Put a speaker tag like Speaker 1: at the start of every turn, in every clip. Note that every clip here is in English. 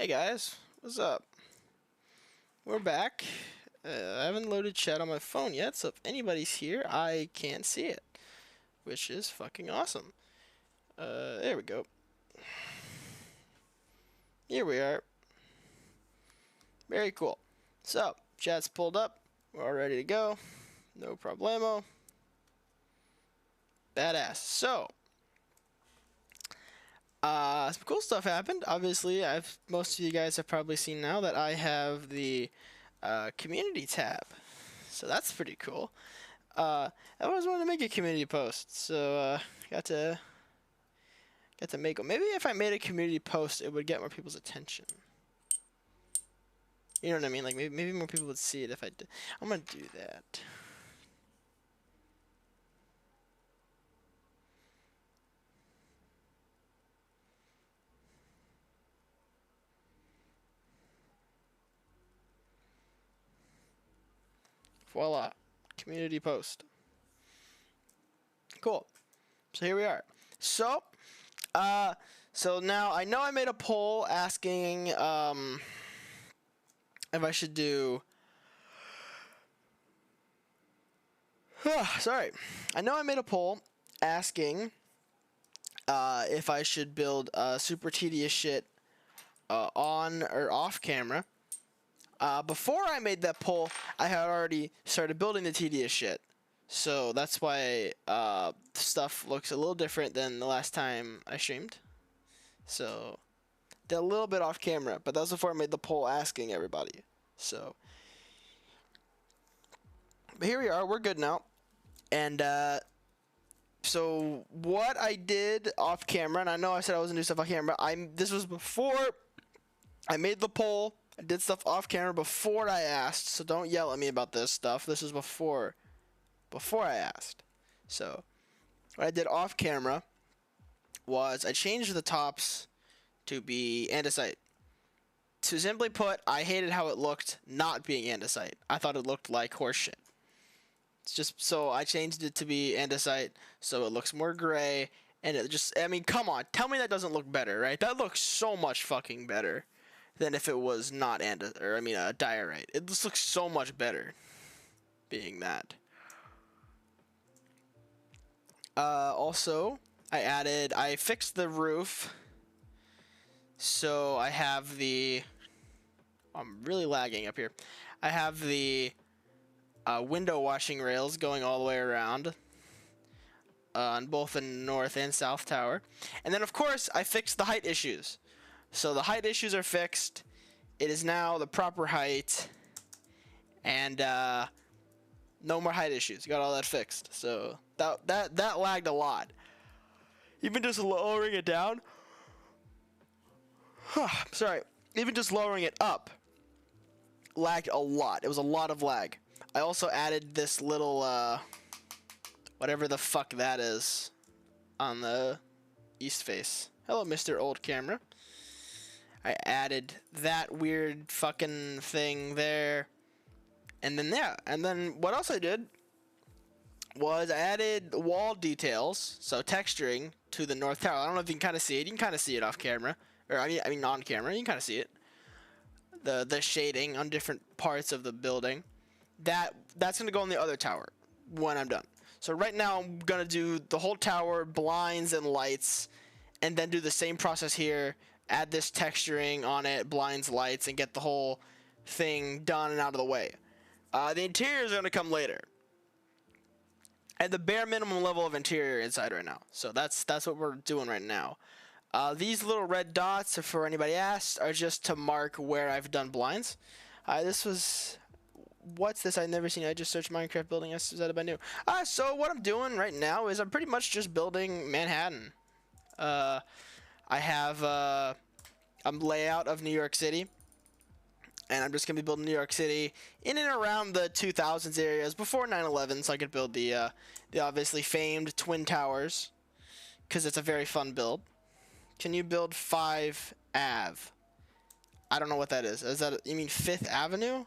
Speaker 1: Hey guys, what's up? We're back. I haven't loaded chat on my phone yet, so if anybody's here, I can't see it, which is fucking awesome. There we go. Here we are. Very cool. So, chat's pulled up. We're all ready to go. No problemo. Badass. So, some cool stuff happened. Obviously, most of you guys have probably seen now that I have the community tab. So that's pretty cool. I always wanted to make a community post, so got to make them. Maybe if I made a community post, it would get more people's attention. You know what I mean? Like maybe more people would see it if I did. I'm gonna do that. Voila, community post. Cool. So here we are. So, now I know I made a poll asking if I should do. Sorry, I know I made a poll asking if I should build super tedious shit on or off camera. Before I made that poll, I had already started building the tedious shit. So that's why stuff looks a little different than the last time I streamed. So they're a little bit off camera, but that was before I made the poll asking everybody. So, but here we are, we're good now. And so what I did off camera, and I know I said I wasn't doing stuff off camera. This was before I made the poll. I did stuff off camera before I asked, so don't yell at me about this stuff. This was before I asked. So what I did off camera was I changed the tops to be andesite. To simply put, I hated how it looked not being andesite. I thought it looked like horseshit. It's just so I changed it to be andesite so it looks more gray, and it just, I mean, come on, tell me that doesn't look better, right? That looks so much fucking better than if it was not diorite. It just looks so much better being that. Also, I fixed the roof, so I have I'm really lagging up here. I have the window washing rails going all the way around on both the north and south tower. And then, of course, I fixed the height issues. So the height issues are fixed. It is now the proper height, and no more height issues. Got all that fixed. So that lagged a lot. Even just lowering it down. Sorry. Even just lowering it up lagged a lot. It was a lot of lag. I also added this little whatever the fuck that is on the east face. Hello, Mr. Old Camera. I added that weird fucking thing there. And then what else I did was I added wall details, so texturing to the north tower. I don't know if you can kind of see it. You can kind of see it off camera, or I mean on camera. You can kind of see it. The shading on different parts of the building. That's gonna go on the other tower when I'm done. So right now I'm gonna do the whole tower, blinds and lights, and then do the same process here. Add this texturing on it, blinds, lights, and get the whole thing done and out of the way. The interior is going to come later. At the bare minimum level of interior inside right now. So that's what we're doing right now. These little red dots, for anybody asked, are just to mark where I've done blinds. What's this? I've never seen it. I just searched Minecraft building. Is that about new? So what I'm doing right now is I'm pretty much just building Manhattan. I have a layout of New York City, and I'm just going to be building New York City in and around the 2000s areas before 9/11, so I could build the obviously famed Twin Towers, because it's a very fun build. Can you build 5 Ave? I don't know what that is. Is that, you mean 5th Avenue?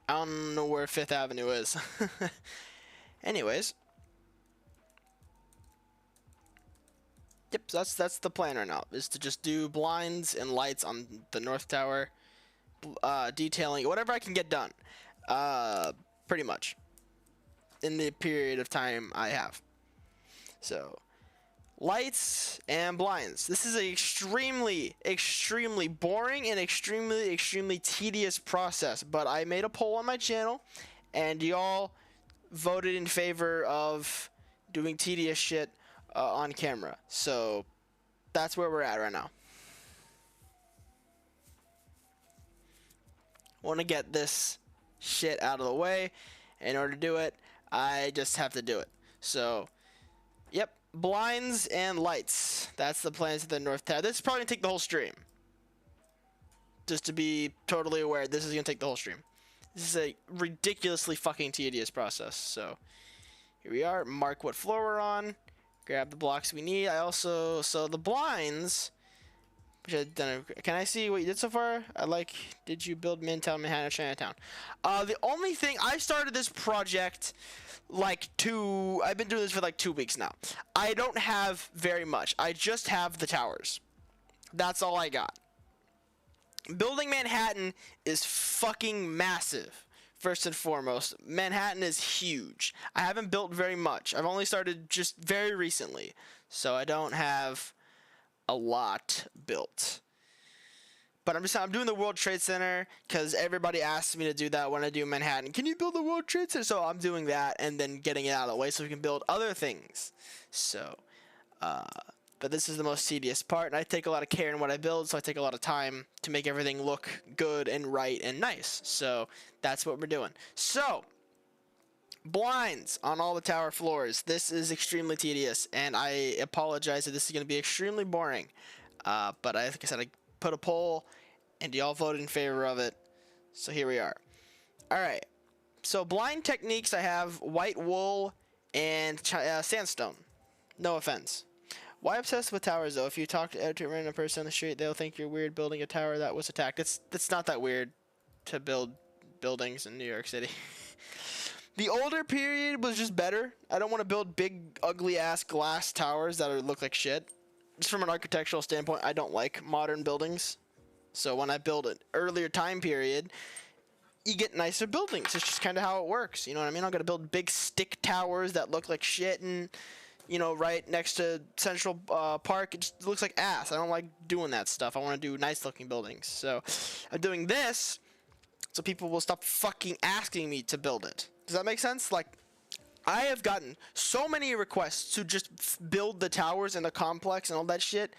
Speaker 1: I don't know where 5th Avenue is. Anyways. Yep, so that's the plan right now, is to just do blinds and lights on the north tower, detailing, whatever I can get done, pretty much, in the period of time I have. So, lights and blinds. This is a extremely boring and extremely tedious process, but I made a poll on my channel, and y'all voted in favor of doing tedious shit on camera. So that's where we're at right now. Want to get this shit out of the way. In order to do it, I just have to do it. So, yep, blinds and lights. That's the plans of the north tower. This is probably gonna take the whole stream. Just to be totally aware, this is gonna take the whole stream. This is a ridiculously fucking tedious process. So here we are. Mark what floor we're on. Grab the blocks we need. So the blinds, which I've done. Can I see what you did so far? Did you build Midtown, Manhattan, Chinatown? The only thing, I started this project I've been doing this for like 2 weeks now. I don't have very much. I just have the towers. That's all I got. Building Manhattan is fucking massive. First and foremost, Manhattan is huge. I haven't built very much. I've only started just very recently, so I don't have a lot built. But I'm doing the World Trade Center because everybody asks me to do that when I do Manhattan. Can you build the World Trade Center? So I'm doing that and then getting it out of the way so we can build other things. So, but this is the most tedious part, and I take a lot of care in what I build, so I take a lot of time to make everything look good and right and nice. So that's what we're doing. So, blinds on all the tower floors. This is extremely tedious, and I apologize that this is going to be extremely boring. But like I said, I put a poll, and y'all voted in favor of it. So here we are. Alright. So blind techniques, I have white wool and sandstone. No offense. Why obsessed with towers, though? If you talk to a random person on the street, they'll think you're weird building a tower that was attacked. It's not that weird to build buildings in New York City. The older period was just better. I don't want to build big, ugly-ass glass towers that look like shit. Just from an architectural standpoint, I don't like modern buildings. So when I build an earlier time period, you get nicer buildings. It's just kind of how it works. You know what I mean? I'm going to build big stick towers that look like shit and... right next to Central Park. It just looks like ass. I don't like doing that stuff. I want to do nice looking buildings. So I'm doing this so people will stop fucking asking me to build it. Does that make sense? Like, I have gotten so many requests to just build the towers and the complex and all that shit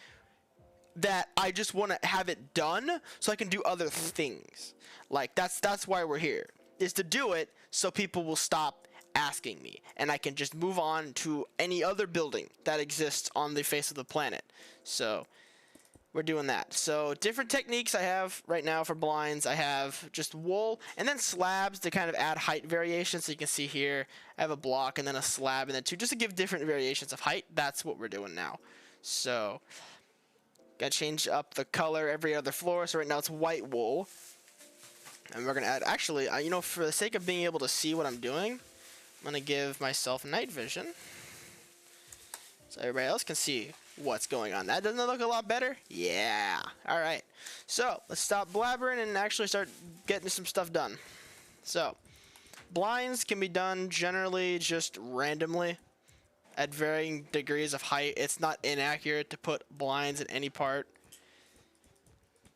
Speaker 1: that I just want to have it done so I can do other things. Like, that's why we're here, is to do it so people will stop asking me, and I can just move on to any other building that exists on the face of the planet. So we're doing that. So different techniques I have right now for blinds. I have just wool and then slabs to kind of add height variation. So you can see here I have a block and then a slab and then two, just to give different variations of height. That's what we're doing now. So gotta change up the color every other floor. So right now it's white wool, and we're gonna add, actually, for the sake of being able to see what I'm doing, I'm going to give myself night vision so everybody else can see what's going on. That doesn't look a lot better? Yeah. Alright. So, let's stop blabbering and actually start getting some stuff done. So, blinds can be done generally just randomly at varying degrees of height. It's not inaccurate to put blinds in any part.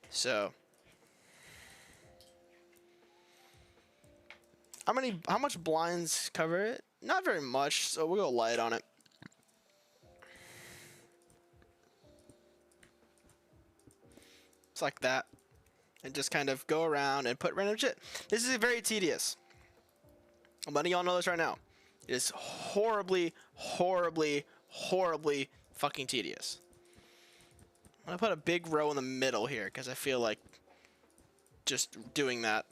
Speaker 1: So... How much blinds cover it? Not very much, so we'll go light on it. It's like that. And just kind of go around and put random shit. This is very tedious. I'm letting y'all know this right now. It is horribly fucking tedious. I'm gonna put a big row in the middle here because I feel like just doing that.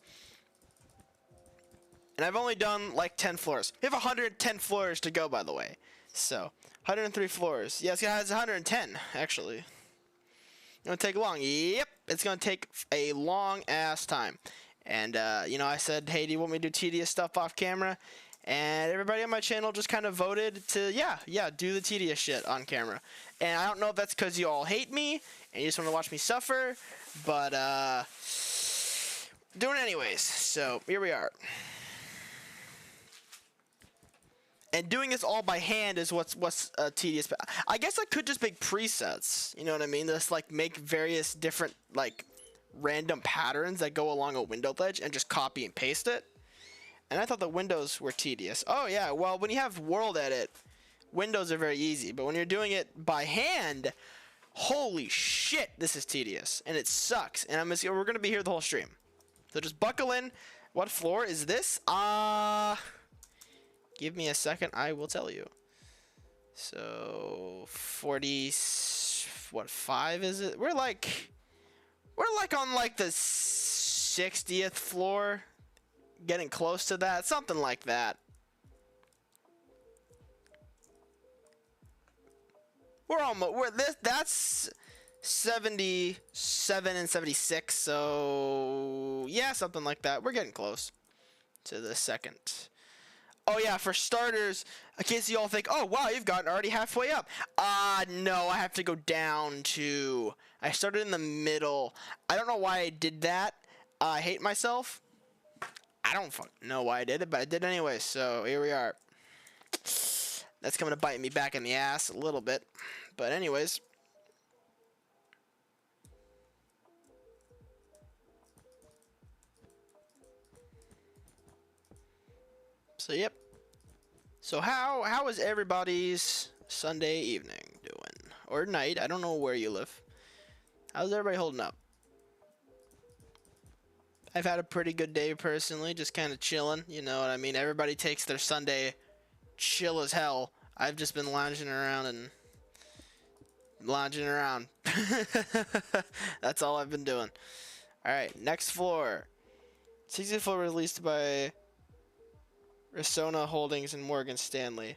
Speaker 1: And I've only done like 10 floors. We have 110 floors to go, by the way. So, 103 floors. Yes, yeah, it's 110, actually. It's gonna take long. Yep, it's gonna take a long ass time. And, I said, hey, do you want me to do tedious stuff off camera? And everybody on my channel just kind of voted to, yeah, do the tedious shit on camera. And I don't know if that's because you all hate me and you just want to watch me suffer, but doing it anyways. So here we are. And doing this all by hand is what's tedious. I guess I could just make presets. You know what I mean? Just like make various different like random patterns that go along a window ledge and just copy and paste it. And I thought the windows were tedious. Oh yeah, well when you have world edit, windows are very easy. But when you're doing it by hand, holy shit, this is tedious. And it sucks. And we're gonna be here the whole stream. So just buckle in. What floor is this? Give me a second, I will tell you. So 40, what, 5 is it? We're like on like the 60th floor. Getting close to that, something like that. That's 77 and 76, so yeah, something like that. We're getting close to the second. Oh yeah, for starters, in case you all think, oh wow, you've gotten already halfway up. No, I have to go down to, I started in the middle. I don't know why I did that. I hate myself. I don't know why I did it, but I did anyway, so here we are. That's coming to bite me back in the ass a little bit. But anyways. So, yep. So how is everybody's Sunday evening doing? Or night, I don't know where you live. How's everybody holding up? I've had a pretty good day personally, just kind of chilling, you know what I mean? Everybody takes their Sunday chill as hell. I've just been lounging around. That's all I've been doing. Alright, next floor. 60th floor released by Resona Holdings and Morgan Stanley.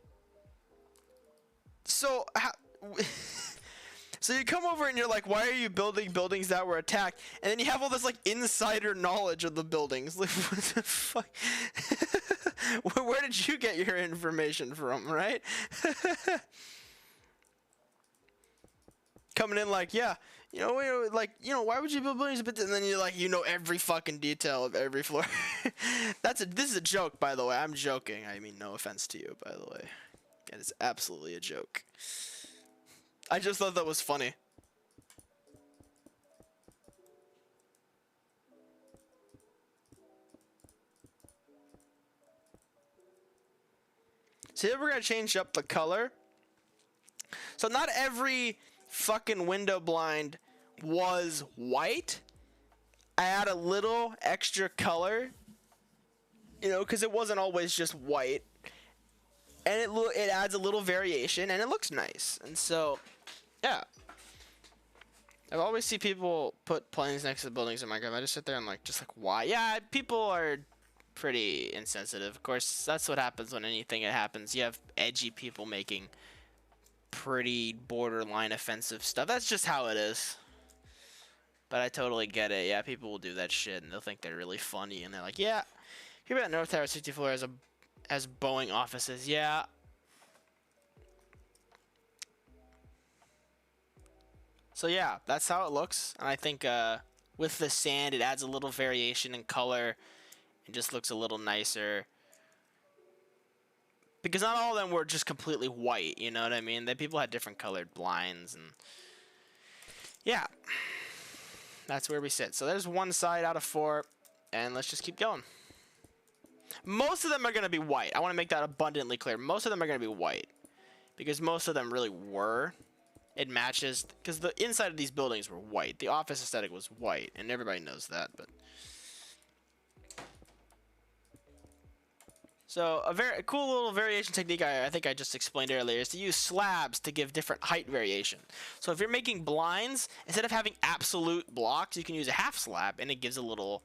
Speaker 1: So, so you come over and you're like, why are you building buildings that were attacked? And then you have all this like insider knowledge of the buildings. Like, what the fuck? Where did you get your information from, right? Coming in like, yeah, why would you build buildings? But and then you're like, you know every fucking detail of every floor. This is a joke, by the way. I'm joking. I mean, no offense to you, by the way. And it's absolutely a joke. I just thought that was funny. So here we're gonna change up the color. So not every fucking window blind was white. I add a little extra color, you know, because it wasn't always just white. And it adds a little variation, and it looks nice. And so, yeah. I've always see people put planes next to the buildings in Minecraft. I just sit there and just like, why? Yeah, people are pretty insensitive. Of course, that's what happens when anything happens. You have edgy people making pretty borderline offensive stuff. That's just how it is. But I totally get it. Yeah, people will do that shit, and they'll think they're really funny, and they're like, yeah, here about North Tower 64 as Boeing offices. Yeah. So yeah, that's how it looks. And I think with the sand, it adds a little variation in color. It just looks a little nicer. Because not all of them were just completely white, you know what I mean? People had different colored blinds. And yeah. That's where we sit. So there's one side out of 4. And let's just keep going. Most of them are going to be white. I want to make that abundantly clear. Most of them are going to be white. Because most of them really were. It matches. Because the inside of these buildings were white. The office aesthetic was white. And everybody knows that. But so a cool little variation technique I think I just explained earlier is to use slabs to give different height variation. So if you're making blinds, instead of having absolute blocks, you can use a half slab. And it gives a little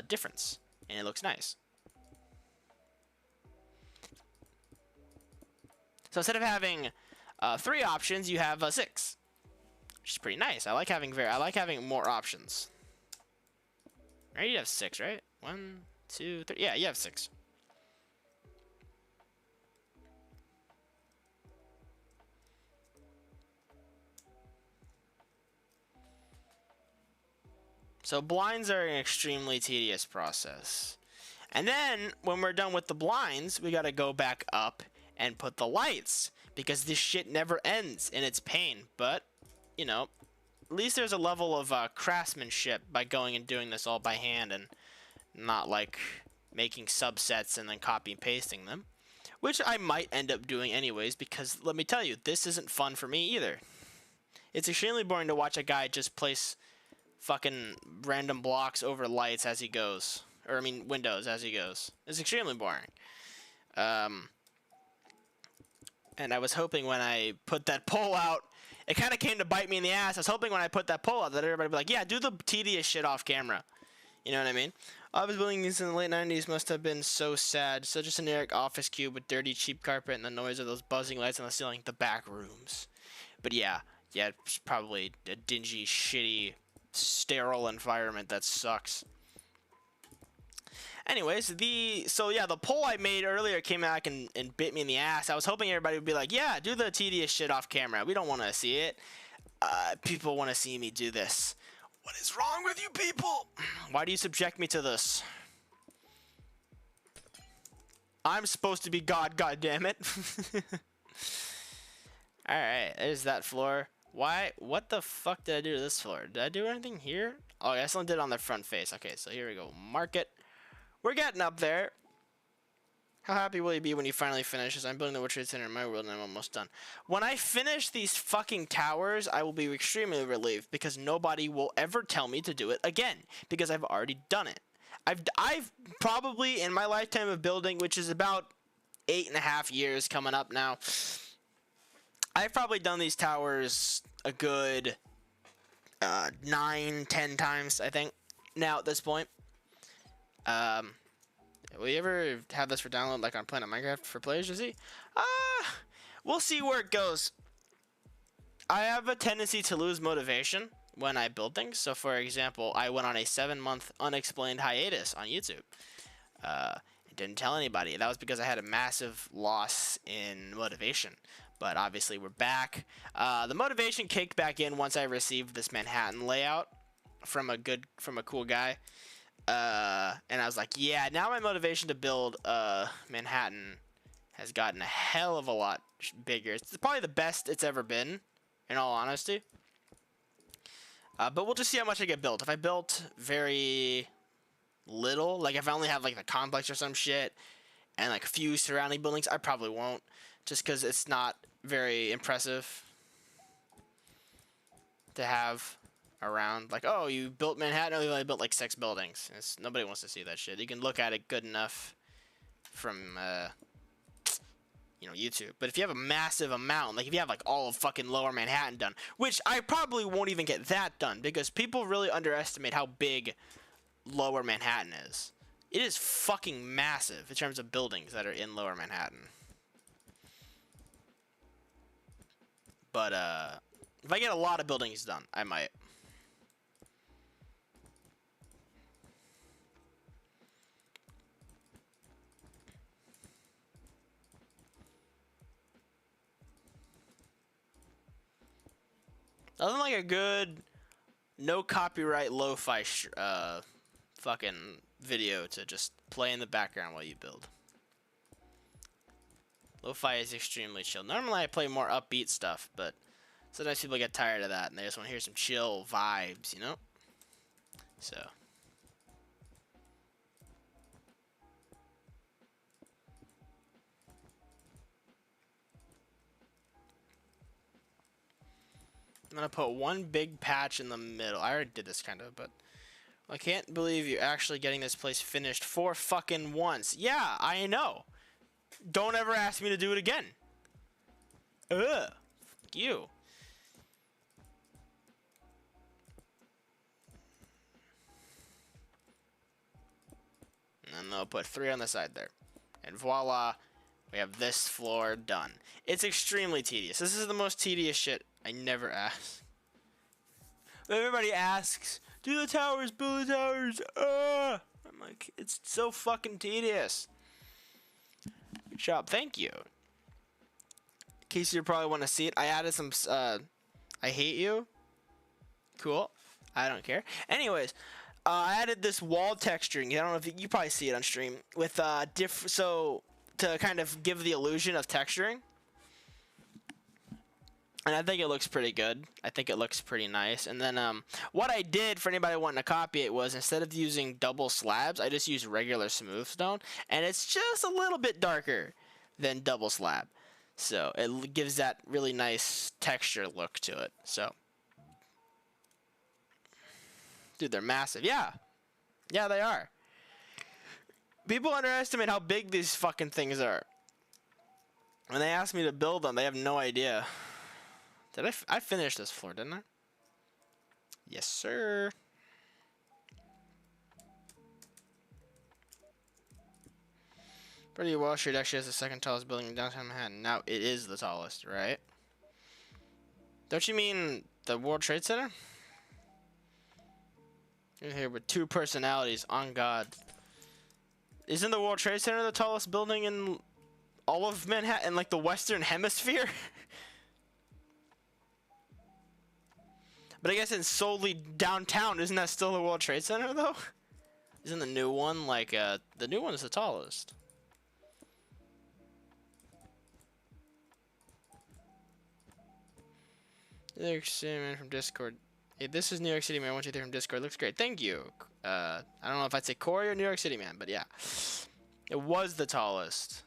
Speaker 1: difference. And it looks nice. So instead of having 3 options, you have 6, which is pretty nice. I like having more options. Right? You have 6, right? 1, 2, 3. Yeah, you have 6. So blinds are an extremely tedious process. And then when we're done with the blinds, we gotta go back up and put the lights, because this shit never ends and it's pain. But, you know, at least there's a level of craftsmanship by going and doing this all by hand and not like making subsets and then copy and pasting them, which I might end up doing anyways, because let me tell you, this isn't fun for me either. It's extremely boring to watch a guy just place fucking random blocks over lights as he goes, or I mean windows as he goes. It's extremely boring. And I was hoping when I put that poll out, it kind of came to bite me in the ass. I was hoping when I put that poll out that everybody would be like, yeah, do the tedious shit off camera. You know what I mean? Office buildings in the late 90s must have been so sad. Such a generic office cube with dirty, cheap carpet and the noise of those buzzing lights on the ceiling. The back rooms. But yeah, it's probably a dingy, shitty, sterile environment that sucks. Anyways, the poll I made earlier came back and bit me in the ass. I was hoping everybody would be like, yeah, do the tedious shit off camera. We don't want to see it. People want to see me do this. What is wrong with you people? Why do you subject me to this? I'm supposed to be God, goddammit. Alright, there's that floor. What the fuck did I do to this floor? Did I do anything here? Oh, I only did it on the front face. Okay, so here we go. Mark it. We're getting up there. How happy will you be when you finally finish? As I'm building the World Trade Center in my world and I'm almost done. When I finish these fucking towers, I will be extremely relieved because nobody will ever tell me to do it again because I've already done it. I've probably in my lifetime of building, which is about 8.5 years coming up now, I've probably done these towers a good 9-10 times, I think, now at this point. Will you ever have this for download like on Planet Minecraft for players to see? We'll see where it goes. I have a tendency to lose motivation when I build things. So for example, I went on a 7-month unexplained hiatus on YouTube. Didn't tell anybody. That was because I had a massive loss in motivation. But obviously we're back. The motivation kicked back in once I received this Manhattan layout from a cool guy. And I was like, yeah, now my motivation to build Manhattan has gotten a hell of a lot bigger. It's probably the best it's ever been, in all honesty. But we'll just see how much I get built. If I built very little, like if I only have like the complex or some shit and like a few surrounding buildings, I probably won't, just because it's not very impressive to have around. Like, oh, you built Manhattan, you only built like 6 buildings. Nobody wants to see that shit. You can look at it good enough from YouTube. But if you have a massive amount, like if you have like all of fucking Lower Manhattan done, which I probably won't even get that done because people really underestimate how big Lower Manhattan is. It is fucking massive in terms of buildings that are in Lower Manhattan. But if I get a lot of buildings done, I might. Nothing like a good, no copyright, lo-fi fucking video to just play in the background while you build. Lo-fi is extremely chill. Normally I play more upbeat stuff, but sometimes people get tired of that and they just want to hear some chill vibes, you know? So. I'm gonna put one big patch in the middle. I already did this kind of, but I can't believe you're actually getting this place finished for fucking once. Yeah, I know. Don't ever ask me to do it again. Ugh. Fuck you. And then I'll put 3 on the side there. And voila, we have this floor done. It's extremely tedious. This is the most tedious shit I never ask. Everybody asks, do the towers, build the towers. I'm like, it's so fucking tedious. Good job, thank you. In case you probably want to see it, I added some, I hate you. Cool. I don't care. Anyways, I added this wall texturing. I don't know if you probably see it on stream with so to kind of give the illusion of texturing. And I think it looks pretty good. I think it looks pretty nice. And then what I did for anybody wanting to copy it was instead of using double slabs, I just used regular smooth stone, and it's just a little bit darker than double slab. So it gives that really nice texture look to it. So, dude, they're massive. Yeah, they are. People underestimate how big these fucking things are. When they ask me to build them, they have no idea. Did I finished this floor, didn't I? Yes, sir. Pretty Wall Street actually has the second tallest building in downtown Manhattan. Now it is the tallest, right? Don't you mean the World Trade Center? You're here with two personalities, on God. Isn't the World Trade Center the tallest building in all of Manhattan, like the Western Hemisphere? But I guess it's solely downtown. Isn't that still the World Trade Center, though? Isn't the new one, like, the new one is the tallest. New York City Man from Discord. Hey, this is New York City Man 123 from Discord. Looks great. Thank you. I don't know if I'd say Corey or New York City Man, but yeah. It was the tallest.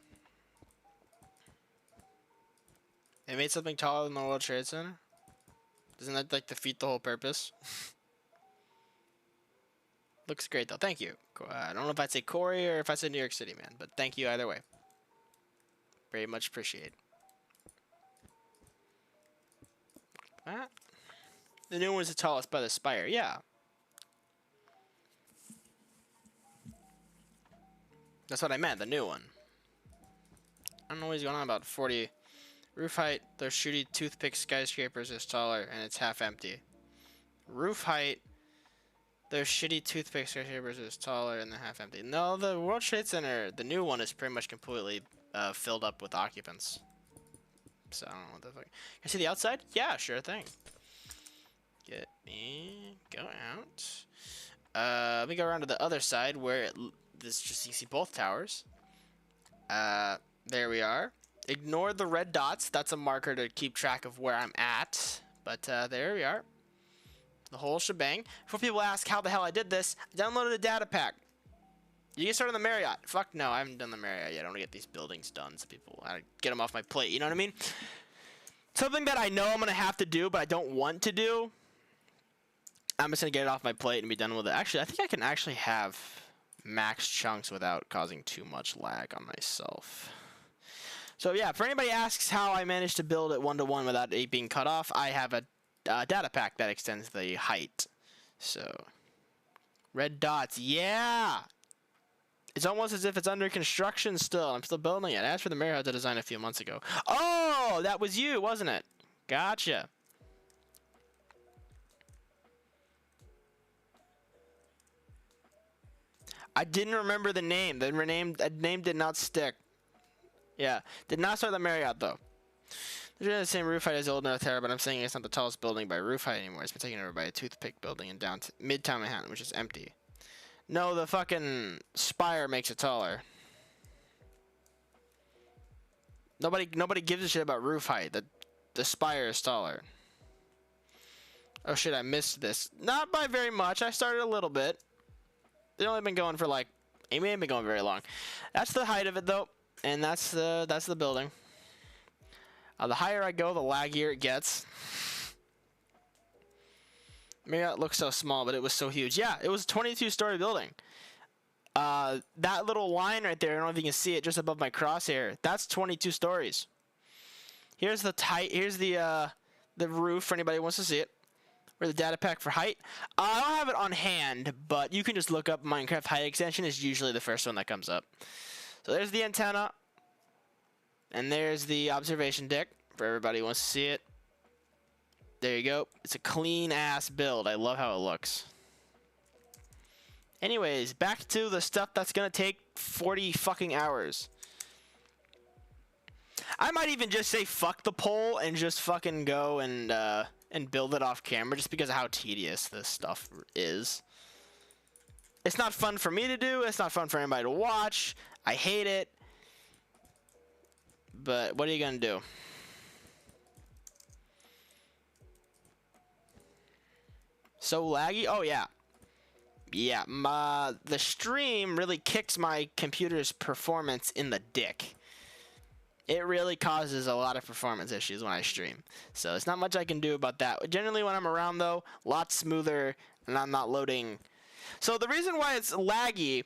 Speaker 1: They made something taller than the World Trade Center? Doesn't that like defeat the whole purpose? Looks great though. Thank you. I don't know if I'd say Corey or if I said New York City Man, but thank you either way. Very much appreciate. That. The new one's the tallest by the spire. Yeah. That's what I meant. The new one. I don't know what he's going on about. 40. Roof height, those shooty toothpick skyscrapers is taller and it's half empty. Roof height, those shitty toothpick skyscrapers is taller and they're half empty. No, the World Trade Center, the new one is pretty much completely filled up with occupants. So I don't know what the fuck. Can I see the outside? Yeah, sure thing. Get me, go out. Let me go around to the other side where this just you see both towers. There we are. Ignore the red dots. That's a marker to keep track of where I'm at. But there we are. The whole shebang. Before people ask how the hell I did this, I downloaded a data pack. You get started on the Marriott. Fuck no, I haven't done the Marriott yet. I want to get these buildings done so people get them off my plate. You know what I mean? Something that I know I'm going to have to do, but I don't want to do. I'm just going to get it off my plate and be done with it. Actually, I think I can actually have max chunks without causing too much lag on myself. So yeah, for anybody asks how I managed to build it 1-to-1 without it being cut off, I have a data pack that extends the height. So, red dots, yeah! It's almost as if it's under construction still. I'm still building it. I asked for the Marriott to design a few months ago. Oh, that was you, wasn't it? Gotcha. I didn't remember the name. The name did not stick. Yeah, did not start the Marriott though. They're the same roof height as Old North Tower, but I'm saying it's not the tallest building by roof height anymore. It's been taken over by a toothpick building in Midtown Manhattan, which is empty. No, the fucking spire makes it taller. Nobody gives a shit about roof height. The spire is taller. Oh shit, I missed this. Not by very much. I started a little bit. They've only been going for like, it may have been going very long. That's the height of it though. And that's the building. The higher I go, the laggier it gets. Maybe it looks so small, but it was so huge. Yeah, it was a 22-story building. That little line right there, I don't know if you can see it just above my crosshair. That's 22 stories. Here's the here's the roof for anybody who wants to see it. Or the data pack for height. I don't have it on hand, but you can just look up Minecraft height extension. Is usually the first one that comes up. So there's the antenna, and there's the observation deck for everybody who wants to see it. There you go. It's a clean ass build. I love how it looks. Anyways, back to the stuff that's gonna take 40 fucking hours. I might even just say fuck the poll and just fucking go and and build it off camera just because of how tedious this stuff is. It's not fun for me to do. It's not fun for anybody to watch. I hate it. But what are you gonna do? So laggy? Oh yeah. Yeah, the stream really kicks my computer's performance in the dick. It really causes a lot of performance issues when I stream. So it's not much I can do about that. Generally when I'm around though, a lot smoother and I'm not loading. So the reason why it's laggy,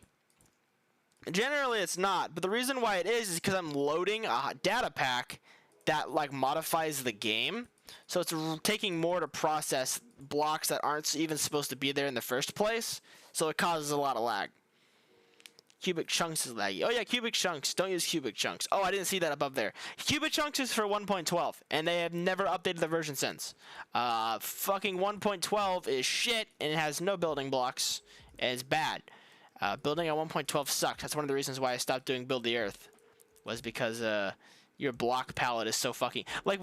Speaker 1: generally it's not, but the reason why it is because I'm loading a data pack that like modifies the game. So it's taking more to process blocks that aren't even supposed to be there in the first place. So it causes a lot of lag. Cubic chunks is laggy. Oh yeah, cubic chunks. Don't use cubic chunks. Oh, I didn't see that above there. Cubic chunks is for 1.12, and they have never updated the version since. Fucking 1.12 is shit, and it has no building blocks, and it's bad. Building at 1.12 sucks. That's one of the reasons why I stopped doing Build the Earth, was because your block palette is so fucking... Like,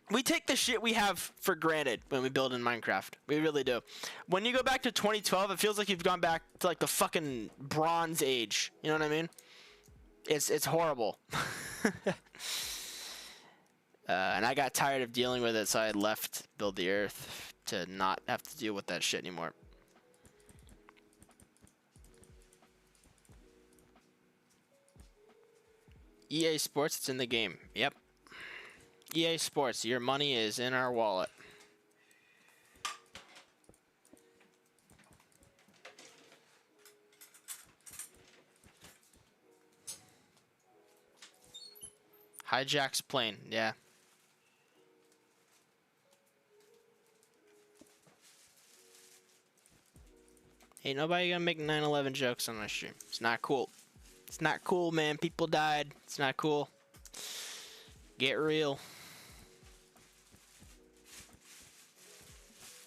Speaker 1: we take the shit we have for granted when we build in Minecraft. We really do. When you go back to 2012, it feels like you've gone back to like the fucking Bronze Age. You know what I mean? It's horrible. And I got tired of dealing with it, so I left Build the Earth to not have to deal with that shit anymore. EA Sports, it's in the game. Yep. EA Sports, your money is in our wallet. Hijacks plane, yeah. Ain't nobody gonna make 9/11 jokes on my stream. It's not cool. It's not cool, man. People died. It's not cool. Get real.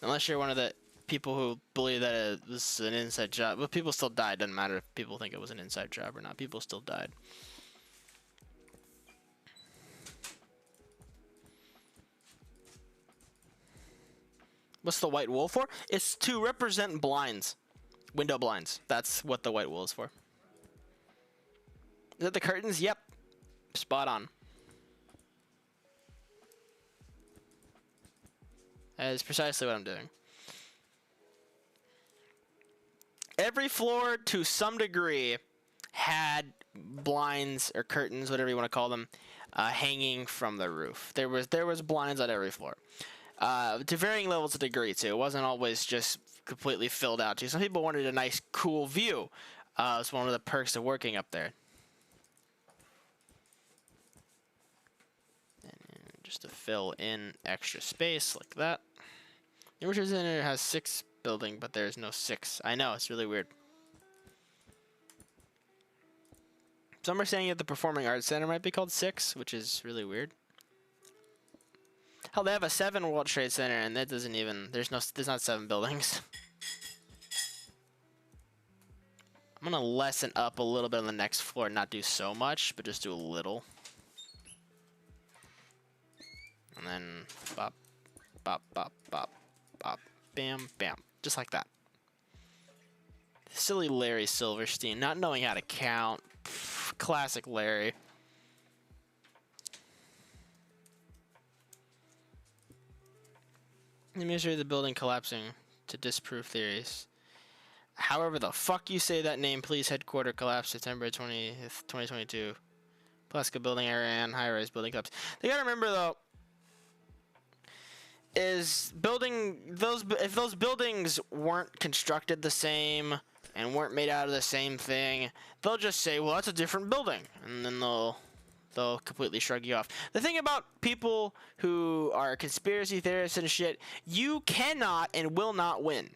Speaker 1: Unless you're one of the people who believe that it was an inside job. But people still died. Doesn't matter if people think it was an inside job or not. People still died. What's the white wool for? It's to represent blinds. Window blinds. That's what the white wool is for. Is that the curtains? Yep. Spot on. That is precisely what I'm doing. Every floor, to some degree, had blinds or curtains, whatever you want to call them, hanging from the roof. There was blinds on every floor, to varying levels of degree too. It wasn't always just completely filled out too. Some people wanted a nice, cool view. It's one of the perks of working up there. And just to fill in extra space like that. University Center has 6 building, but there's no 6. I know, it's really weird. Some are saying that the Performing Arts Center might be called 6, which is really weird. Hell, they have a 7 World Trade Center, and that doesn't even... There's not 7 buildings. I'm gonna lessen up a little bit on the next floor, not do so much, but just do a little. And then bop, bop, bop, bop. Bop, bam, bam. Just like that. Silly Larry Silverstein, not knowing how to count. Pff, classic Larry. The mystery of the building collapsing to disprove theories. However the fuck you say that name, please. Headquarter collapse September 20th, 2022. Plaska building area and high-rise building collapse. They gotta remember though, is if those buildings weren't constructed the same and weren't made out of the same thing, they'll just say, well, that's a different building, and then they'll completely shrug you off. The thing about people who are conspiracy theorists and shit, you cannot and will not win.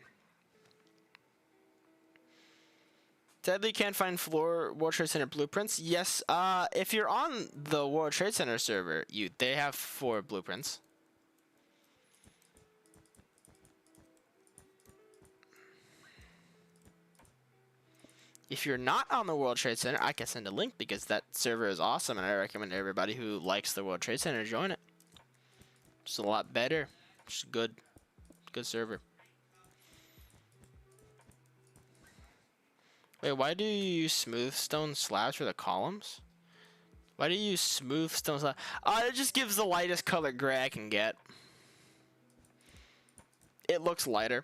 Speaker 1: Sadly, you can't find World Trade Center blueprints. Yes, if you're on the World Trade Center server, they have 4 blueprints. If you're not on the World Trade Center, I can send a link because that server is awesome, and I recommend everybody who likes the World Trade Center join it. It's a lot better. It's good. Good server. Wait, why do you use smooth stone slabs for the columns? Why do you use smooth stone slabs? It just gives the lightest color gray I can get. It looks lighter.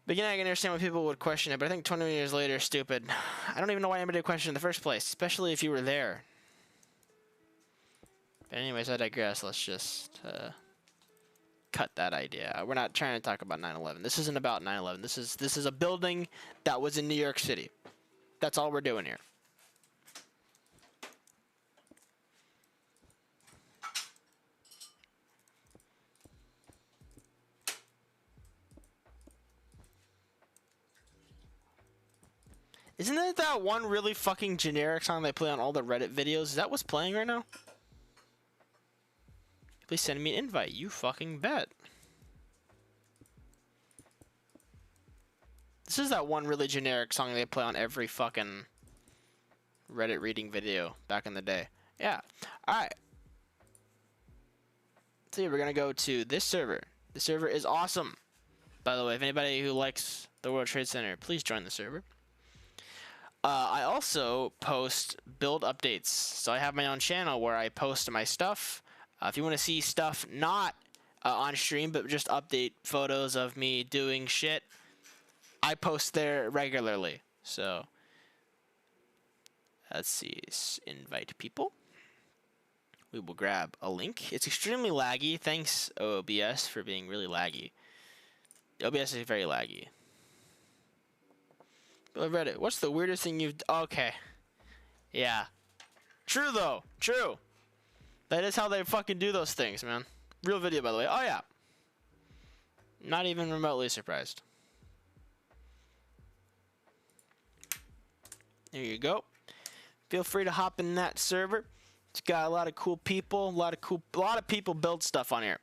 Speaker 1: Beginning, I can understand why people would question it, but I think 20 years later is stupid. I don't even know why anybody would question it in the first place, especially if you were there. But anyways, I digress. Let's just cut that idea. We're not trying to talk about 9/11. This isn't about 9/11. This is a building that was in New York City. That's all we're doing here. Isn't it that one really fucking generic song they play on all the Reddit videos? Is that what's playing right now? Please send me an invite. You fucking bet. This is that one really generic song they play on every fucking Reddit reading video back in the day. Yeah. Alright. So yeah, we're gonna go to this server. The server is awesome. By the way, if anybody who likes the World Trade Center, please join the server. I also post build updates. So I have my own channel where I post my stuff. If you want to see stuff not on stream, but just update photos of me doing shit, I post there regularly. So let's see, invite people. We will grab a link. It's extremely laggy. Thanks OBS for being really laggy. OBS is very laggy. Reddit, what's the weirdest thing you've... Okay. Yeah. True, though. True. That is how they fucking do those things, man. Real video, by the way. Oh, yeah. Not even remotely surprised. There you go. Feel free to hop in that server. It's got a lot of cool people. A lot of people build stuff on here.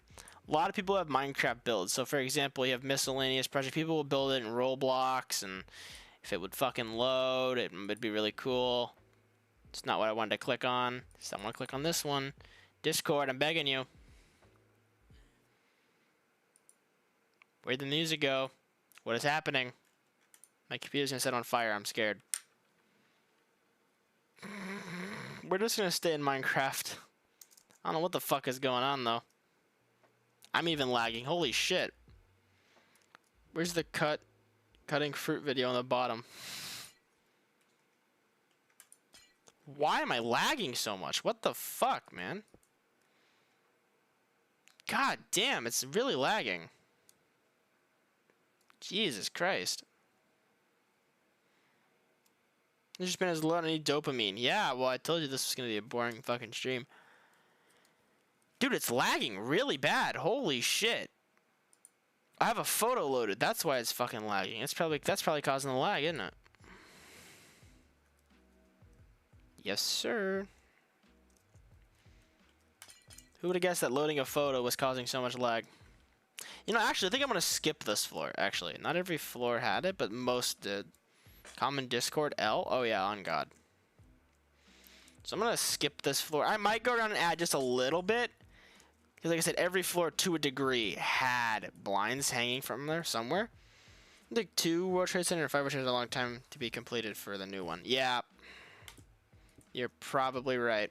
Speaker 1: A lot of people have Minecraft builds. So, for example, you have miscellaneous project. People will build it in Roblox, and if it would fucking load, it would be really cool. It's not what I wanted to click on. So I want to click on this one. Discord, I'm begging you. Where'd the music go? What is happening? My computer's gonna set on fire. I'm scared. We're just gonna stay in Minecraft. I don't know what the fuck is going on, though. I'm even lagging. Holy shit. Where's the cutting fruit video on the bottom? Why am I lagging so much? What the fuck, man? God damn, it's really lagging. Jesus Christ. This just been as low on any dopamine. Yeah, well, I told you this was gonna be a boring fucking stream. Dude, it's lagging really bad. Holy shit. I have a photo loaded. That's why it's fucking lagging. That's probably causing the lag, isn't it? Yes, sir. Who would have guessed that loading a photo was causing so much lag? You know, actually, I think I'm going to skip this floor, actually. Not every floor had it, but most did. Common Discord, L? Oh, yeah, on God. So I'm going to skip this floor. I might go around and add just a little bit. Because, like I said, every floor to a degree had blinds hanging from there somewhere. I think 2 World Trade Center and 5 World Trade Center is a long time to be completed for the new one. Yeah. You're probably right.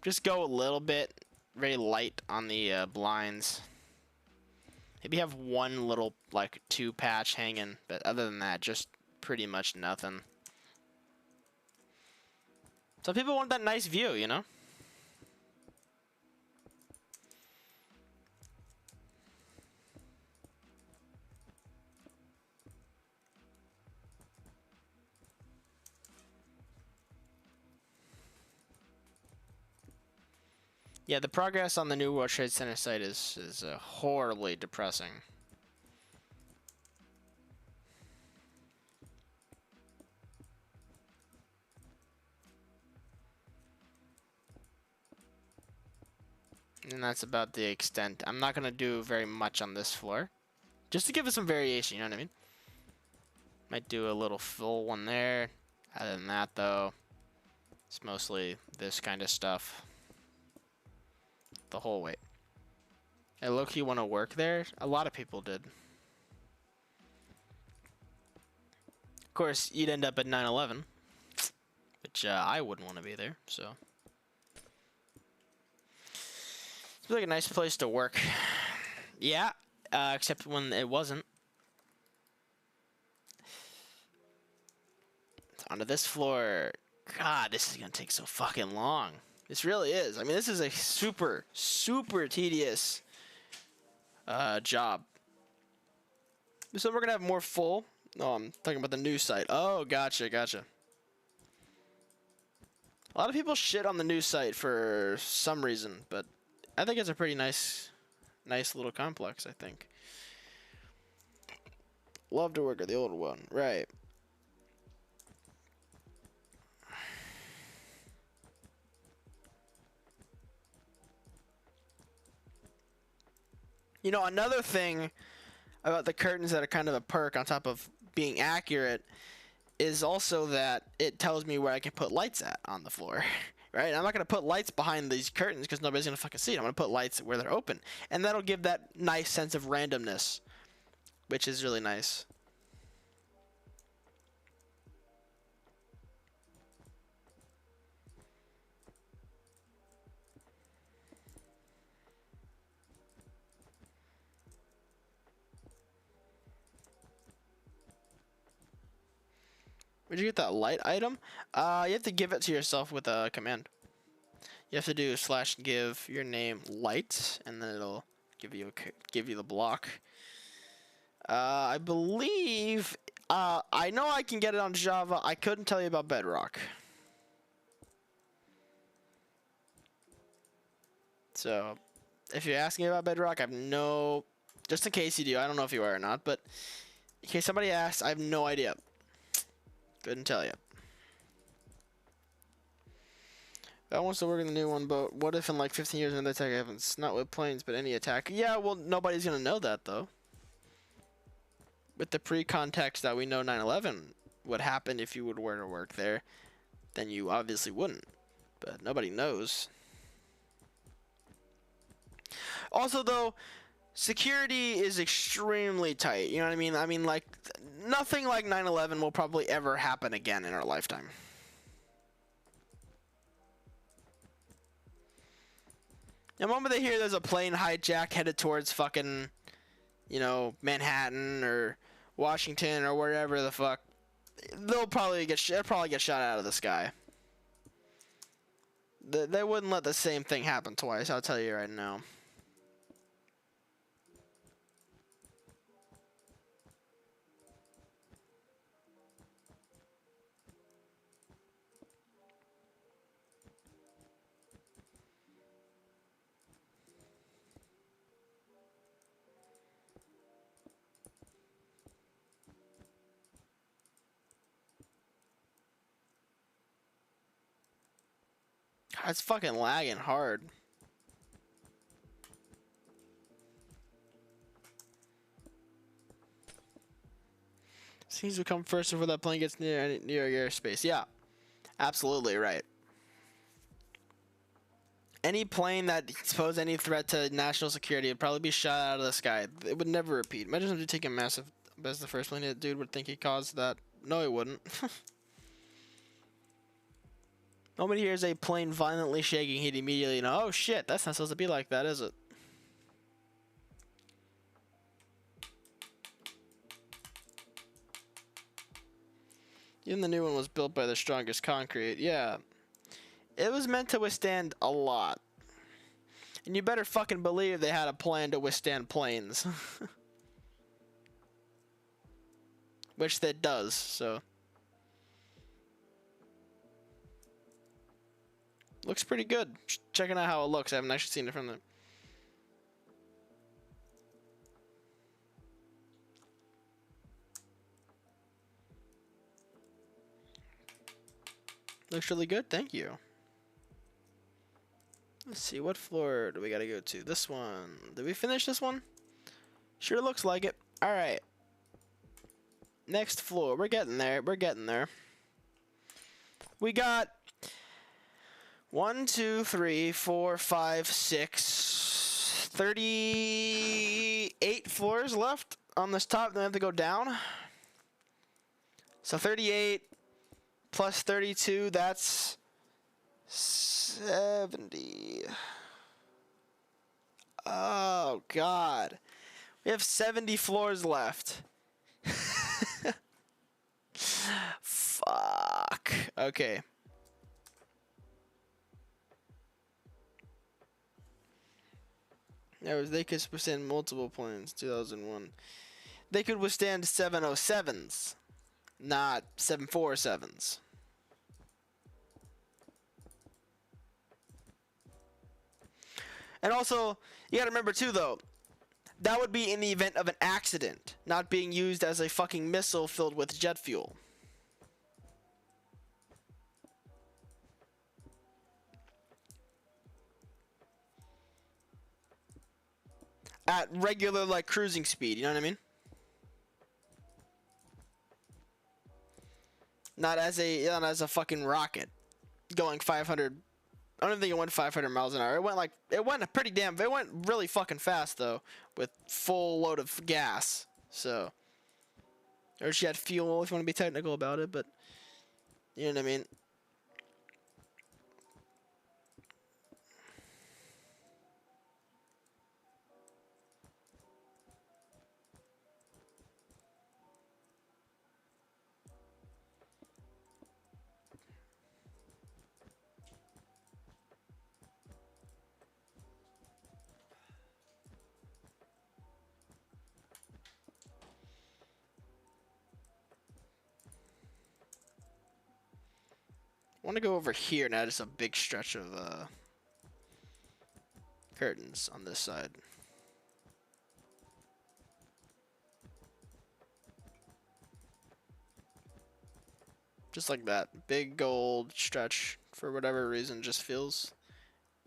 Speaker 1: Just go a little bit, very light on the blinds. Maybe have one little, like, 2 patch hanging, but other than that, just pretty much nothing. Some people want that nice view, you know? Yeah, the progress on the new World Trade Center site is horribly depressing. And that's about the extent. I'm not going to do very much on this floor. Just to give it some variation, you know what I mean? Might do a little full one there. Other than that, though, it's mostly this kind of stuff the whole way. I low-key want to work there. A lot of people did. Of course, you'd end up at 9/11, which I wouldn't want to be there, so. It's like a nice place to work. Yeah, except when it wasn't. Onto this floor. God, this is gonna take so fucking long. This really is. I mean, this is a super, super tedious job. So we're gonna have more full. Oh, I'm talking about the new site. Oh, gotcha, gotcha. A lot of people shit on the new site for some reason, but I think it's a pretty nice little complex, I think. Love to work at the old one, right. You know, another thing about the curtains that are kind of a perk on top of being accurate is also that it tells me where I can put lights at on the floor, right? I'm not going to put lights behind these curtains because nobody's going to fucking see it. I'm going to put lights where they're open. And that'll give that nice sense of randomness, which is really nice. Where'd you get that light item? You have to give it to yourself with a command. You have to do /give your name light, and then it'll give you the block. I believe I know I can get it on Java. I couldn't tell you about Bedrock. So, if you're asking about Bedrock, I have no. Just in case you do, I don't know if you are or not, but in case somebody asks, I have no idea. Couldn't tell you. I want to work in the new one, but what if in like 15 years another attack happens? Not with planes, but any attack. Yeah, well, nobody's gonna know that though. With the pre-context that we know 9/11 would happen if you were to work there, then you obviously wouldn't. But nobody knows. Also, though, security is extremely tight. You know what I mean? I mean, like, nothing like 9/11 will probably ever happen again in our lifetime. The moment they hear there's a plane hijack headed towards fucking, you know, Manhattan or Washington or wherever the fuck, they'll probably get shot out of the sky. They wouldn't let the same thing happen twice, I'll tell you right now. It's fucking lagging hard. Seems to come first before that plane gets near airspace. Yeah, absolutely right. Any plane that posed any threat to national security would probably be shot out of the sky. It would never repeat. Imagine if you take a massive, as the first plane, the dude would think he caused that. No, he wouldn't. Nobody hears a plane violently shaking, he'd immediately know, oh shit, that's not supposed to be like that, is it? Even the new one was built by the strongest concrete. Yeah. It was meant to withstand a lot. And you better fucking believe they had a plan to withstand planes. Which that does, so. Looks pretty good. Checking out how it looks. I haven't actually seen it from the. Looks really good. Thank you. Let's see. What floor do we got to go to? This one. Did we finish this one? Sure looks like it. All right. Next floor. We're getting there. We're getting there. We got 1, 2, 3, 4, 5, 6, 38 floors left on this top. Then I have to go down. So 38 plus 32, that's 70. Oh, God. We have 70 floors left. Fuck. Okay. They could withstand multiple planes. 2001. They could withstand 707s, not 747s. And also, you gotta remember too, though, that would be in the event of an accident, not being used as a fucking missile filled with jet fuel. At regular, like, cruising speed, you know what I mean? Not as a fucking rocket going 500. I don't think it went 500 miles an hour. It went really fucking fast though, with full load of gas. So, or jet fuel if you want to be technical about it, but you know what I mean. I want to go over here now. Just a big stretch of curtains on this side. Just like that. Big gold stretch, for whatever reason, just feels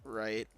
Speaker 1: right.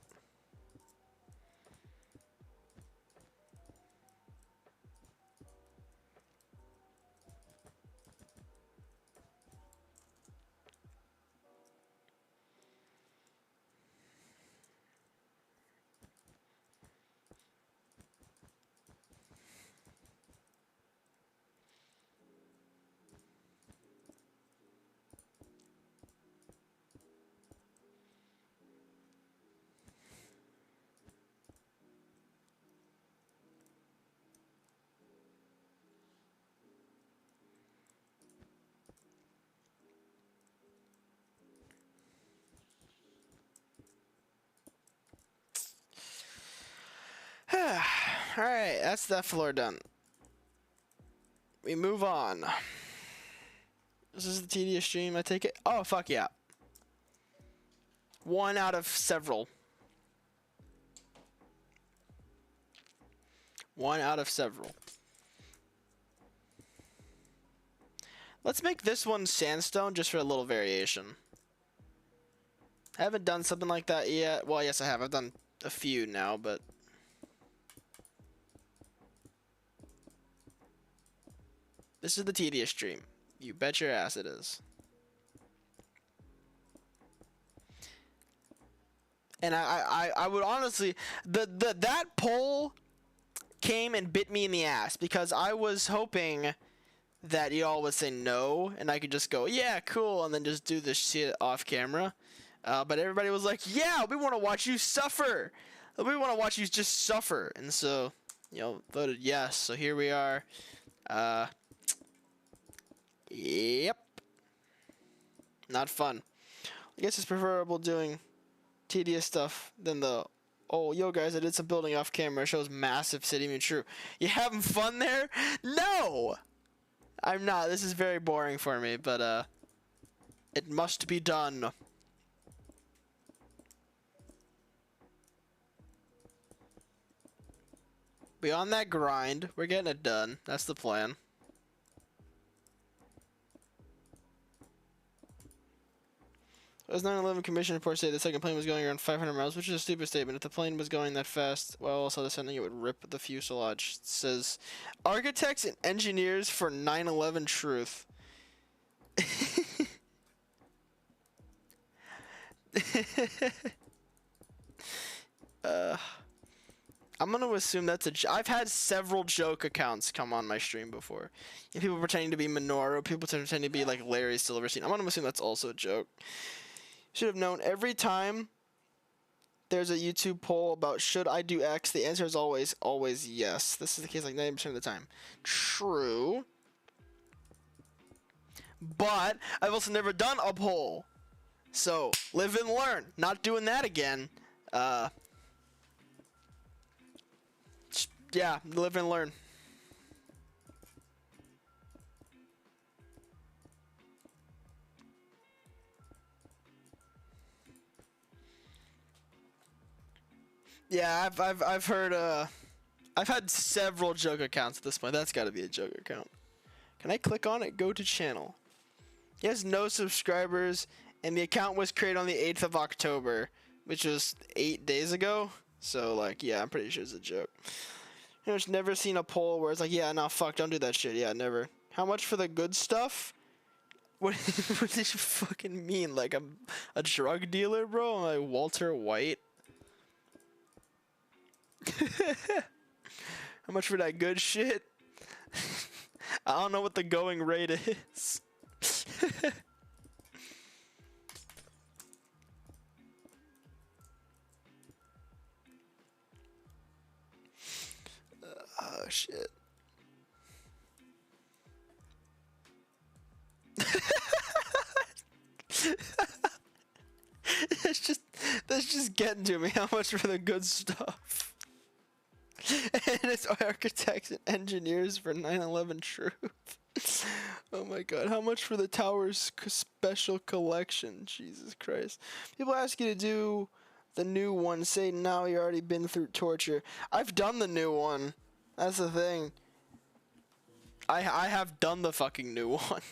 Speaker 1: Alright, that's that floor done. We move on. This is the tedious stream, I take it? Oh, fuck yeah. One out of several. One out of several. Let's make this one sandstone just for a little variation. I haven't done something like that yet. Well, yes, I have. I've done a few now, but... This is the tedious stream. You bet your ass it is. And I would honestly... That poll came and bit me in the ass, because I was hoping that y'all would say no, and I could just go, yeah, cool, and then just do this shit off camera. But everybody was like, yeah, we want to watch you suffer. We want to watch you just suffer. And so, you know, voted yes. So here we are. Yep. Not fun. I guess it's preferable doing tedious stuff than the, oh, yo guys, I did some building off camera. It shows massive city. I mean, true. You having fun there? No! I'm not. This is very boring for me, but it must be done. Beyond that grind, we're getting it done. That's the plan. As 9/11 Commission reports say the second plane was going around 500 miles, which is a stupid statement. If the plane was going that fast, well, also the sending it would rip the fuselage. It says, architects and engineers for 9/11 truth. I'm gonna assume that's I've had several joke accounts come on my stream before. And people pretending to be Minoru, people pretending to be like Larry Silverstein. I'm gonna assume that's also a joke. Should have known every time there's a YouTube poll about should I do X, the answer is always yes. This is the case like 90% of the time. True. But I've also never done a poll. So, live and learn. Not doing that again. Yeah, live and learn. Yeah, I've heard I've had several joke accounts at this point. That's got to be a joke account. Can I click on it? Go to channel. He has no subscribers, and the account was created on the 8th of October, which was 8 days ago. So, like, yeah, I'm pretty sure it's a joke. You know, I've never seen a poll where it's like, yeah, no, fuck, don't do that shit. Yeah, never. How much for the good stuff? What, what did you fucking mean? Like, I'm a drug dealer, bro? I'm like Walter White? How much for that good shit? I don't know what the going rate is. Oh shit. That's just getting to me. How much for the good stuff? And it's architects and engineers for 9/11 truth. Oh my god, how much for the Towers special collection? Jesus Christ. People ask you to do the new one, say now you already been through torture. I've done the new one. That's the thing. I have done the fucking new one.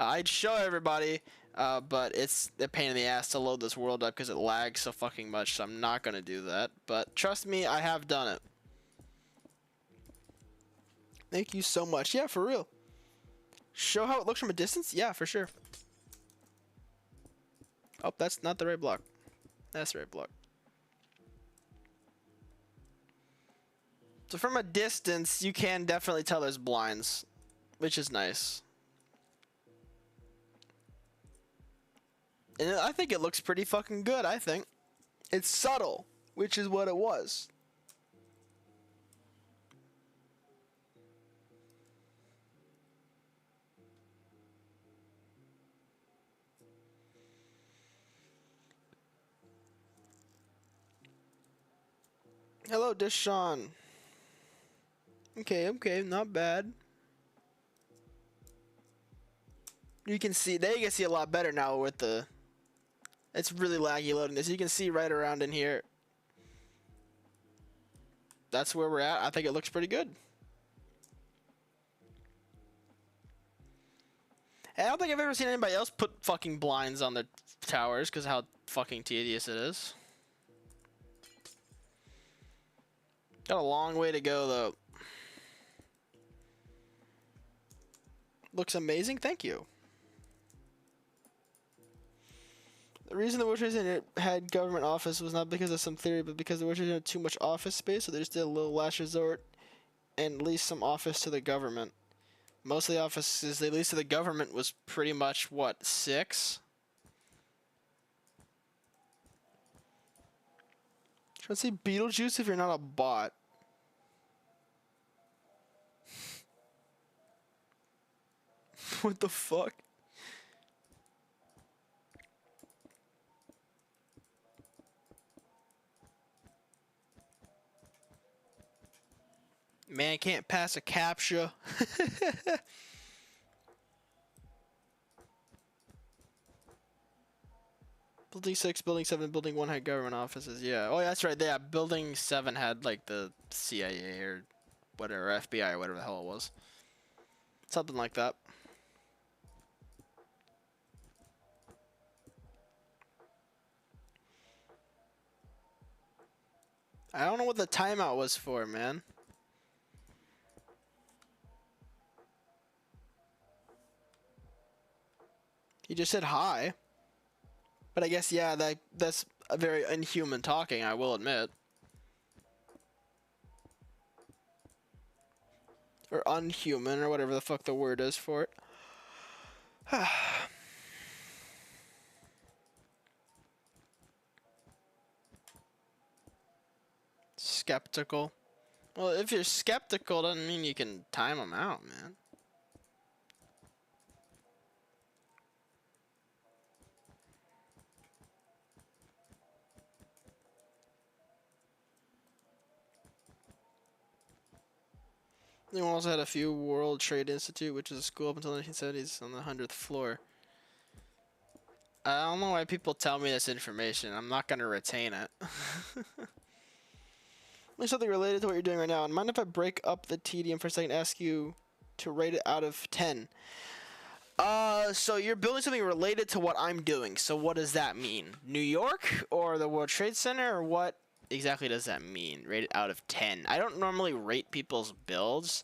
Speaker 1: I'd show everybody, but it's a pain in the ass to load this world up because it lags so fucking much, so I'm not gonna do that. But trust me, I have done it. Thank you so much. Yeah, for real. Show how it looks from a distance? Yeah, for sure. Oh, that's not the right block. That's the right block. So from a distance, you can definitely tell there's blinds, which is nice. And I think it looks pretty fucking good, I think. It's subtle, which is what it was. Hello, Deshaun. Okay, not bad. You can see, there you can see a lot better now with the... It's really laggy loading this. You can see right around in here. That's where we're at. I think it looks pretty good. I don't think I've ever seen anybody else put fucking blinds on their towers because how fucking tedious it is. Got a long way to go though. Looks amazing. Thank you. The reason the World Trade Center had government office was not because of some theory, but because the World Trade Center had too much office space, so they just did a little last resort and leased some office to the government. Most of the offices they leased to the government was pretty much, what, 6? Trying to say Beetlejuice if you're not a bot. What the fuck? Man can't pass a CAPTCHA. Building 6, Building 7, Building 1 had government offices. Yeah. Oh, yeah, that's right. Yeah, Building 7 had like the CIA or whatever, FBI or whatever the hell it was. Something like that. I don't know what the timeout was for, man. He just said hi. But I guess, yeah, that's a very inhuman talking, I will admit. Or unhuman, or whatever the fuck the word is for it. Skeptical. Well, if you're skeptical, doesn't mean you can time them out, man. They also had a few World Trade Institute, which is a school up until the 1970s on the 100th floor. I don't know why people tell me this information. I'm not going to retain it. There's something related to what you're doing right now. And mind if I break up the tedium for a second and ask you to rate it out of 10? So you're building something related to what I'm doing. So what does that mean? New York or the World Trade Center, or what exactly does that mean? Rate it out of 10. I don't normally rate people's builds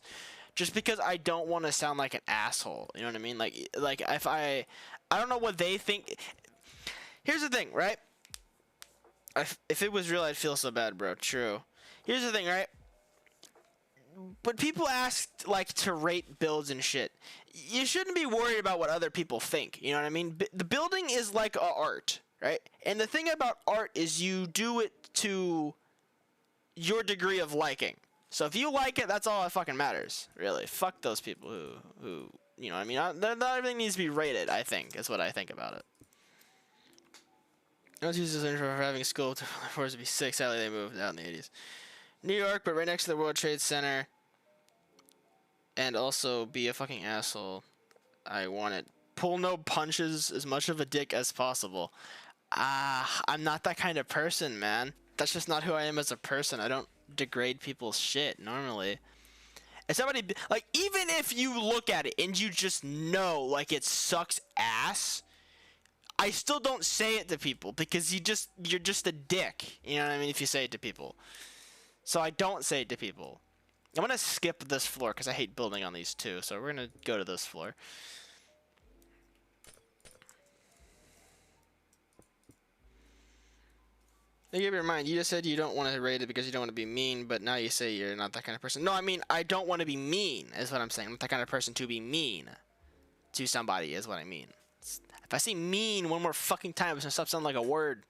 Speaker 1: just because I don't want to sound like an asshole. You know what I mean? Like if I don't know what they think. Here's the thing, right? If it was real, I'd feel so bad, bro. True. Here's the thing, right? When people ask, like, to rate builds and shit, you shouldn't be worried about what other people think. You know what I mean? The building is like a art, right? And the thing about art is you do it to your degree of liking. So if you like it, that's all that fucking matters, really. Fuck those people who you know what I mean? Not everything needs to be rated, I think, is what I think about it. I was using this for having school for it to be 6. Sadly, they moved out in the 80s. New York, but right next to the World Trade Center. And also be a fucking asshole. I want it. Pull no punches, as much of a dick as possible. I'm not that kind of person, man. That's just not who I am as a person. I don't degrade people's shit, normally. If somebody, like, even if you look at it and you just know, like, it sucks ass, I still don't say it to people because you're just a dick. You know what I mean? If you say it to people. So I don't say it to people. I'm going to skip this floor because I hate building on these two. So we're going to go to this floor. Now keep in mind, you just said you don't want to rate it because you don't want to be mean, but now you say you're not that kind of person. No, I mean, I don't want to be mean is what I'm saying. I'm not that kind of person to be mean to somebody is what I mean. If I say mean one more fucking time, it's going to stop sounding like a word.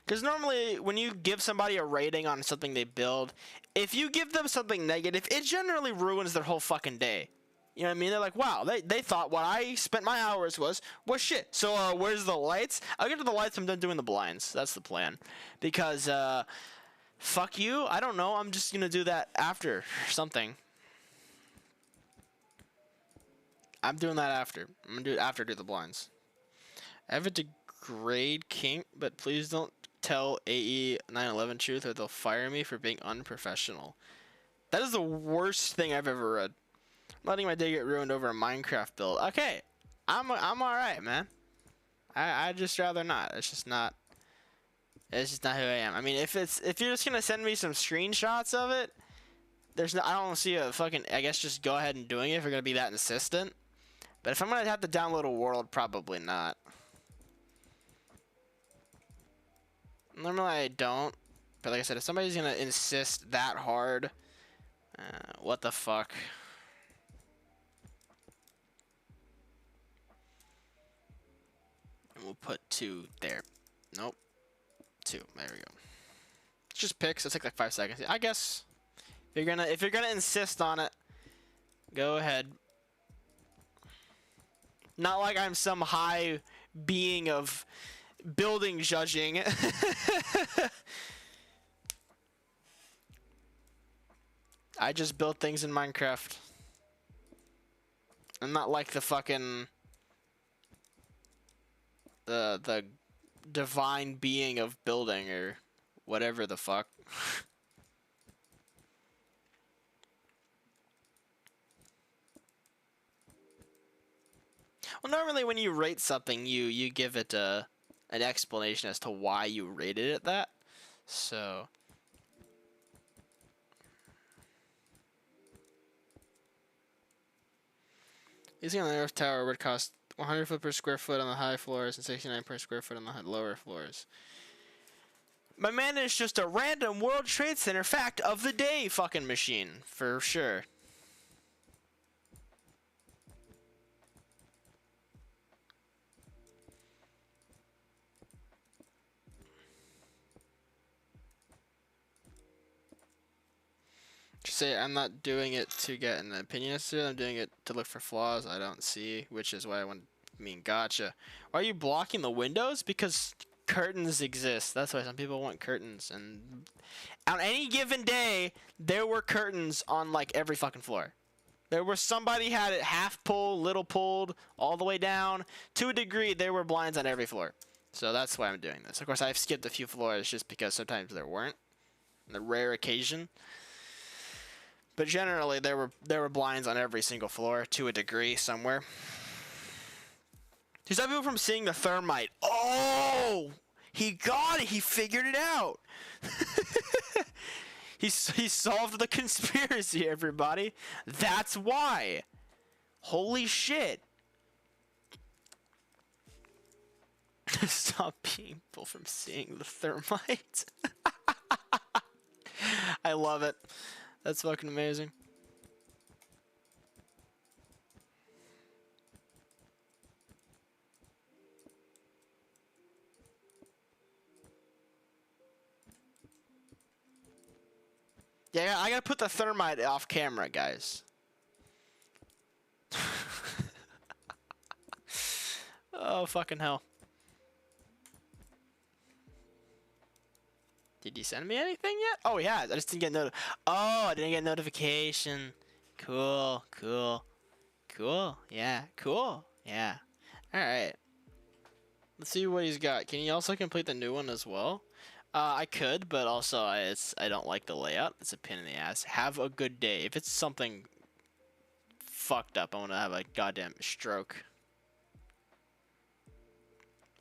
Speaker 1: Because normally, when you give somebody a rating on something they build, if you give them something negative, it generally ruins their whole fucking day. You know what I mean? They're like, wow, they thought what I spent my hours was shit. So, where's the lights? I'll get to the lights. I'm done doing the blinds. That's the plan. Because, fuck you. I don't know. I'm just going to do that after something. I'm doing that after. I'm going to do it after I do the blinds. I have a degrade kink, but please don't tell AE 9/11 truth or they'll fire me for being unprofessional. That is the worst thing I've ever read. I'm letting my day get ruined over a Minecraft build. Okay, I'm alright, man. I just rather not. It's just not who I am. I mean, if you're just gonna send me some screenshots of it, I don't see a fucking, I guess just go ahead and doing it if you're gonna be that insistent. But if I'm gonna have to download a world, probably not. Normally I don't, but like I said, if somebody's gonna insist that hard, what the fuck? And we'll put 2 there. Nope. 2. There we go. It's just picks. It'll take like 5 seconds. I guess if you're gonna insist on it, go ahead. Not like I'm some high being of building judging. I just build things in Minecraft. I'm not like the fucking the divine being of building or whatever the fuck. Well, normally when you rate something, you give it an explanation as to why you rated it that. So Using on the North Tower would cost 100 foot per square foot on the high floors and 69 per square foot on the lower floors. My man is just a random World Trade Center fact of the day fucking machine, for sure. Just say I'm not doing it to get an opinion necessarily. I'm doing it to look for flaws I don't see, which is why I want. Gotcha. Why are you blocking the windows? Because curtains exist. That's why some people want curtains. And on any given day, there were curtains on like every fucking floor. There were somebody had it half pulled, little pulled, all the way down. To a degree, there were blinds on every floor. So that's why I'm doing this. Of course, I've skipped a few floors just because sometimes there weren't. On the rare occasion. But generally, there were blinds on every single floor to a degree somewhere. To stop people from seeing the thermite. Oh! He got it! He figured it out! he solved the conspiracy, everybody. That's why. Holy shit. Stop people from seeing the thermite. I love it. That's fucking amazing. Yeah, I gotta put the thermite off camera, guys. Oh, fucking hell. Did you send me anything yet? Oh, yeah, I just didn't get I didn't get notification. Cool, cool. Cool, yeah, cool, yeah. Alright. Let's see what he's got. Can he also complete the new one as well? I could, but also I don't like the layout. It's a pain in the ass. Have a good day. If it's something fucked up, I want to have a goddamn stroke.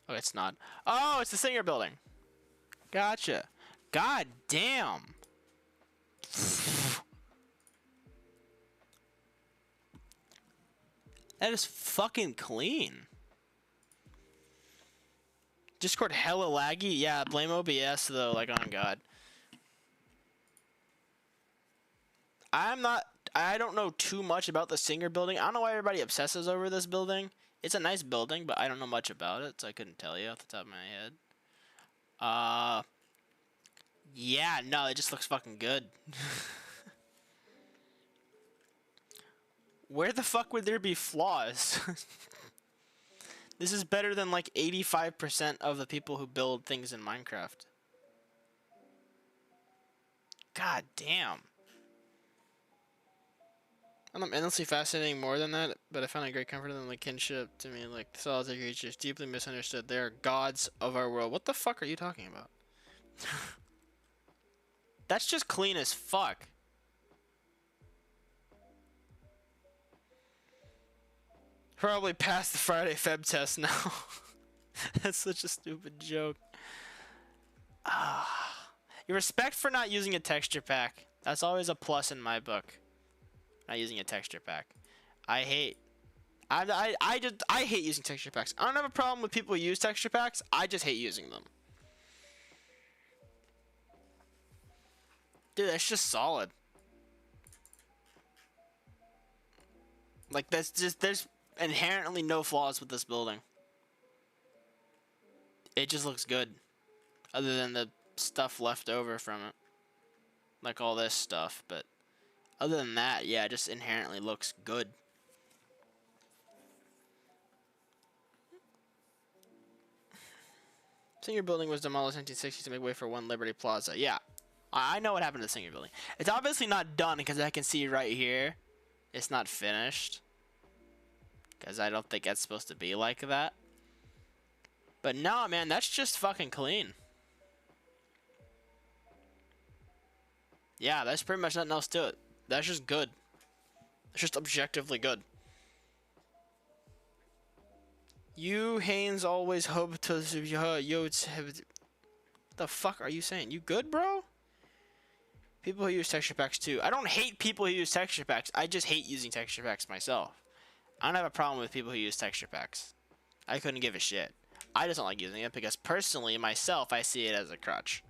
Speaker 1: Oh, it's not. Oh, it's the Singer building. Gotcha. God damn. That is fucking clean. Discord hella laggy? Yeah, blame OBS though, like on God. I don't know too much about the Singer building. I don't know why everybody obsesses over this building. It's a nice building, but I don't know much about it, so I couldn't tell you off the top of my head. Yeah, no, it just looks fucking good. Where the fuck would there be flaws? This is better than like 85% of the people who build things in Minecraft. God damn. I'm endlessly fascinating more than that, but I found a great comfort in the kinship to me, like solitary creatures, deeply misunderstood. They are gods of our world. What the fuck are you talking about? That's just clean as fuck. Probably passed the Friday Feb test now. That's such a stupid joke. Your respect for not using a texture pack. That's always a plus in my book. Not using a texture pack. I hate using texture packs. I don't have a problem with people who use texture packs. I just hate using them. Dude, that's just solid. Like, there's inherently no flaws with this building. It just looks good. Other than the stuff left over from it. Like all this stuff, but other than that, yeah, it just inherently looks good. Singer building was demolished in 1960s to make way for One Liberty Plaza. Yeah, I know what happened to the Singer building. It's obviously not done because I can see right here, it's not finished. Because I don't think that's supposed to be like that. But no, man, that's just fucking clean. Yeah, that's pretty much nothing else to it. That's just good. It's just objectively good. You, Haynes, always hope to... What the fuck are you saying? You good, bro? People who use texture packs, too. I don't hate people who use texture packs. I just hate using texture packs myself. I don't have a problem with people who use texture packs. I couldn't give a shit. I just don't like using it because personally, myself, I see it as a crutch.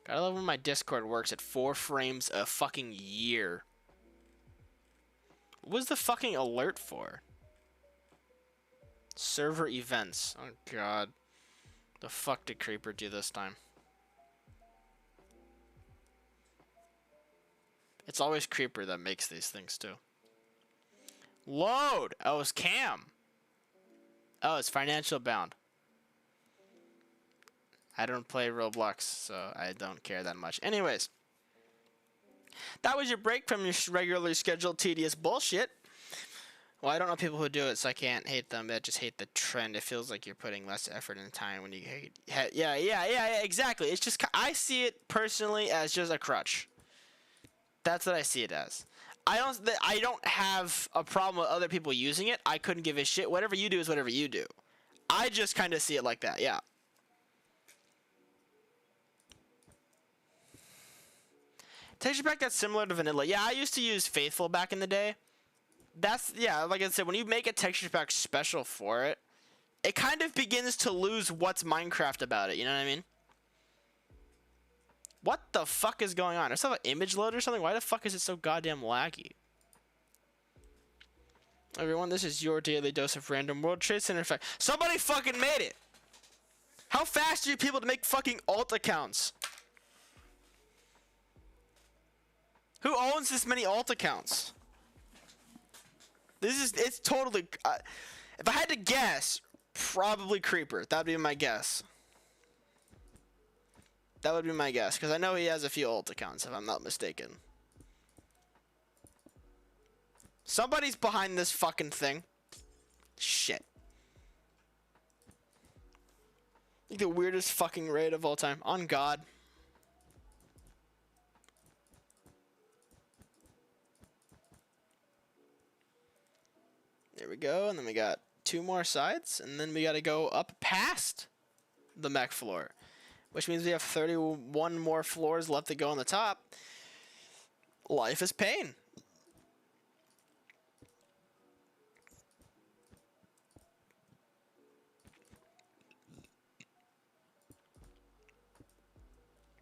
Speaker 1: I love when my Discord works at 4 frames a fucking year. What was the fucking alert for? Server events. Oh god. The fuck did Creeper do this time? It's always Creeper that makes these things too. Load! Oh, it's Cam. Oh, it's financial bound. I don't play Roblox, so I don't care that much. Anyways. That was your break from your regularly scheduled tedious bullshit. Well, I don't know people who do it, so I can't hate them. I just hate the trend. It feels like you're putting less effort and time when you hate. Yeah, exactly. It's just, I see it personally as just a crutch. That's what I see it as. I don't have a problem with other people using it. I couldn't give a shit. Whatever you do is whatever you do. I just kind of see it like that, yeah. Texture pack that's similar to vanilla. Yeah, I used to use Faithful back in the day. That's, yeah, like I said, when you make a texture pack special for it, it kind of begins to lose what's Minecraft about it, you know what I mean? What the fuck is going on? Is that an image load or something? Why the fuck is it so goddamn laggy? Everyone, this is your daily dose of random World Trade Center fact. Somebody fucking made it! How fast are you people to make fucking alt accounts? Who owns this many alt accounts? It's totally, if I had to guess, probably Creeper. That'd be my guess. That would be my guess, because I know he has a few alt accounts, if I'm not mistaken. Somebody's behind this fucking thing. Shit. Like the weirdest fucking raid of all time. On God. There we go, and then we got 2 more sides, and then we got to go up past the mech floor, which means we have 31 more floors left to go on the top. Life is pain.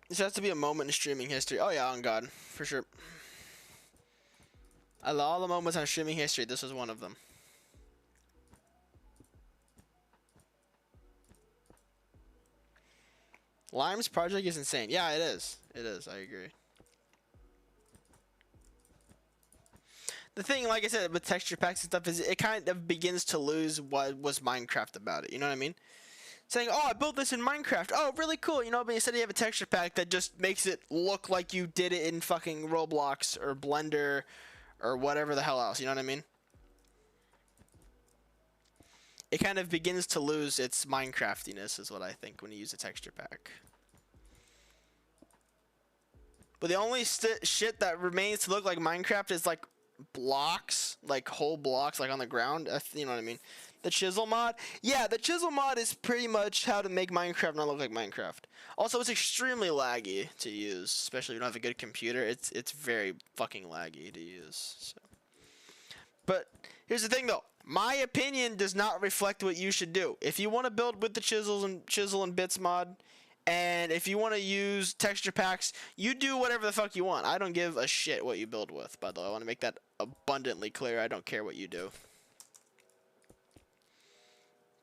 Speaker 1: This has to be a moment in streaming history. Oh yeah, on God, for sure. Out of all the moments on streaming history, this was one of them. Lime's project is insane. Yeah, it is. It is. I agree. The thing, like I said, with texture packs and stuff, is it kind of begins to lose what was Minecraft about it. You know what I mean? Saying, oh, I built this in Minecraft. Oh, really cool. You know, but instead you have a texture pack that just makes it look like you did it in fucking Roblox or Blender or whatever the hell else. You know what I mean? It kind of begins to lose its Minecraftiness is what I think when you use a texture pack. But the only shit that remains to look like Minecraft is like blocks, like whole blocks, like on the ground. You know what I mean? The chisel mod. Yeah, the chisel mod is pretty much how to make Minecraft not look like Minecraft. Also, it's extremely laggy to use, especially if you don't have a good computer. It's very fucking laggy to use. So. But here's the thing, though. My opinion does not reflect what you should do. If you want to build with the chisel and bits mod, and if you want to use texture packs, you do whatever the fuck you want. I don't give a shit what you build with, by the way. I want to make that abundantly clear. I don't care what you do.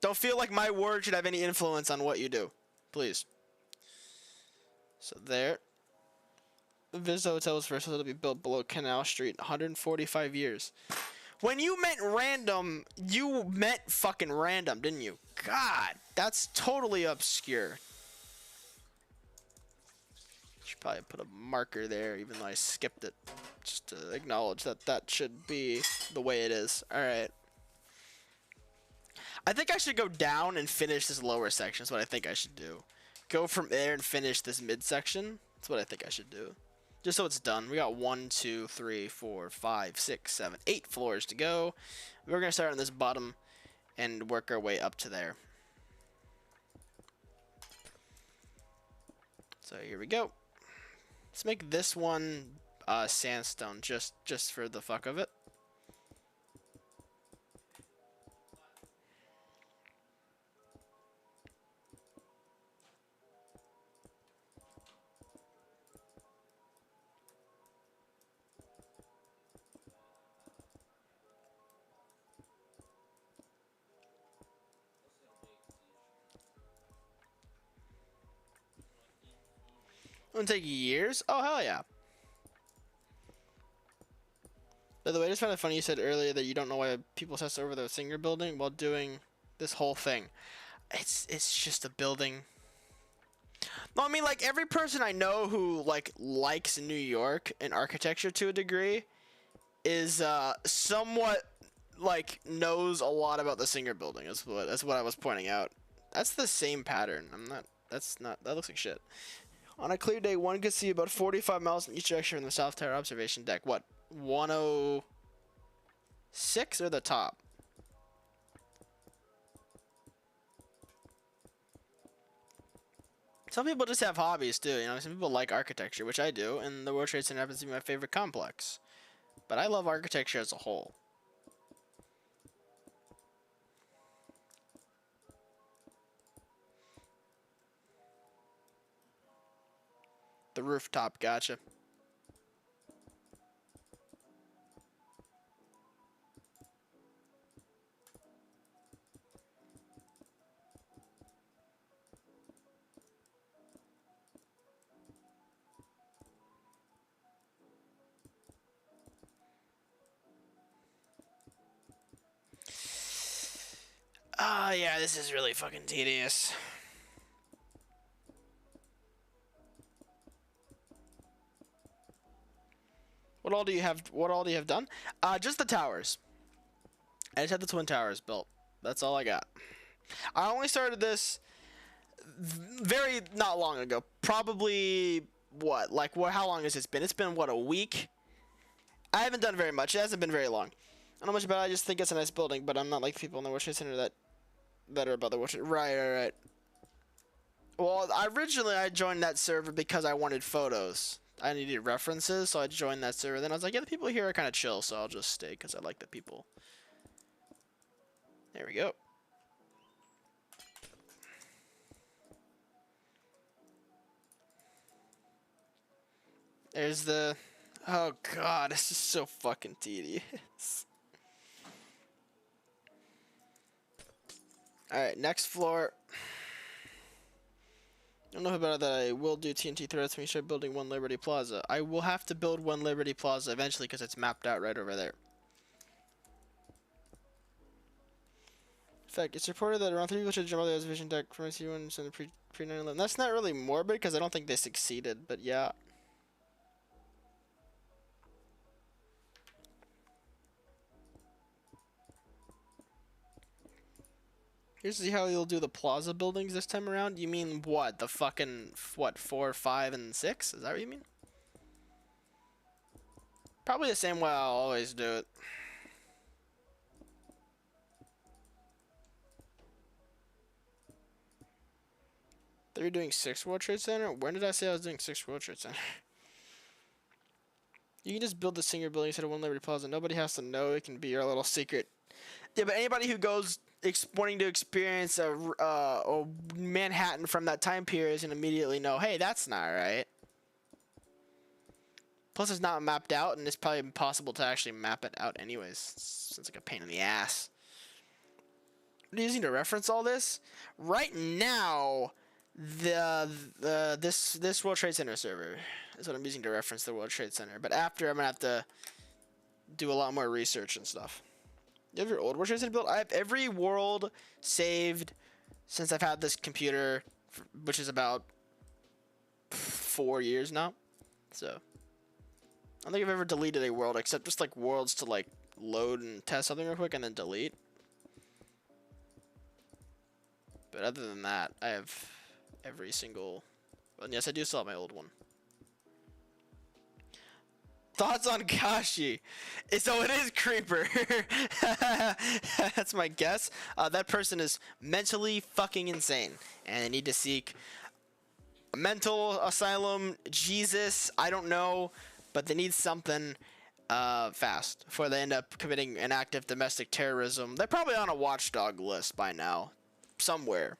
Speaker 1: Don't feel like my word should have any influence on what you do. Please. So there. The Vista Hotel was first to be built below Canal Street. 145 years. When you meant random, you meant fucking random, didn't you? God, that's totally obscure. Should probably put a marker there, even though I skipped it. Just to acknowledge that that should be the way it is. Alright. I think I should go down and finish this lower section. That's what I think I should do. Go from there and finish this midsection. That's what I think I should do. Just so it's done. We got 1, 2, 3, 4, 5, 6, 7, 8 floors to go. We're going to start on this bottom and work our way up to there. So here we go. Let's make this one sandstone just for the fuck of it. It'll take years? Oh, hell yeah. By the way, I just found it funny you said earlier that you don't know why people test over the Singer building while doing this whole thing. It's just a building. No, I mean, like, every person I know who, like, likes New York and architecture to a degree is somewhat, like, knows a lot about the Singer building. That's what I was pointing out. That's the same pattern. That looks like shit. On a clear day, one could see about 45 miles in each direction from the South Tower observation deck. What, 106 or the top? Some people just have hobbies too, you know. Some people like architecture, which I do, and the World Trade Center happens to be my favorite complex. But I love architecture as a whole. The rooftop, gotcha. Yeah, this is really fucking tedious. What all do you have done? Just the towers. I just had the twin towers built. That's all I got. I only started this very not long ago. Probably what? Like how long has it been? It's been what, a week? I haven't done very much. It hasn't been very long. I don't know much about it. I just think it's a nice building, but I'm not like people in the World Trade Center that are about the World Trade. Right. Well, originally I joined that server because I wanted photos. I needed references, so I joined that server. Then I was like, yeah, the people here are kind of chill, so I'll just stay because I like the people. There we go. There's the... Oh, God, this is so fucking tedious. Alright, next floor. I don't know about that. I will do TNT threads when we start building One Liberty Plaza. I will have to build One Liberty Plaza eventually because it's mapped out right over there. In fact, it's reported that around 3 people should jump out of the observation deck from C1 in the pre-9/11. That's not really morbid because I don't think they succeeded, but yeah. Here's how you'll do the plaza buildings this time around. You mean what? The fucking, what, 4, 5, and 6? Is that what you mean? Probably the same way I'll always do it. They're doing 6 World Trade Center? When did I say I was doing 6 World Trade Center? You can just build the Singer building instead of One Liberty Plaza. Nobody has to know. It can be your little secret. Yeah, but anybody who goes wanting to experience a Manhattan from that time period is going to immediately know, hey, that's not right. Plus, it's not mapped out, and it's probably impossible to actually map it out anyways. It's like a pain in the ass. What are you using to reference all this? Right now, this World Trade Center server is what I'm using to reference the World Trade Center. But after, I'm going to have to do a lot more research and stuff. You have your old World Trade Center built? I have every world saved since I've had this computer, which is about 4 years now. So, I don't think I've ever deleted a world except just like worlds to like load and test something real quick and then delete. But other than that, I have every single... And yes, I do still have my old one. Thoughts on Kashi? So it is Creeper. That's my guess. That person is mentally fucking insane, and they need to seek A mental asylum, Jesus, I don't know, but they need something fast before they end up committing an act of domestic terrorism. They're probably on a watchdog list by now, somewhere.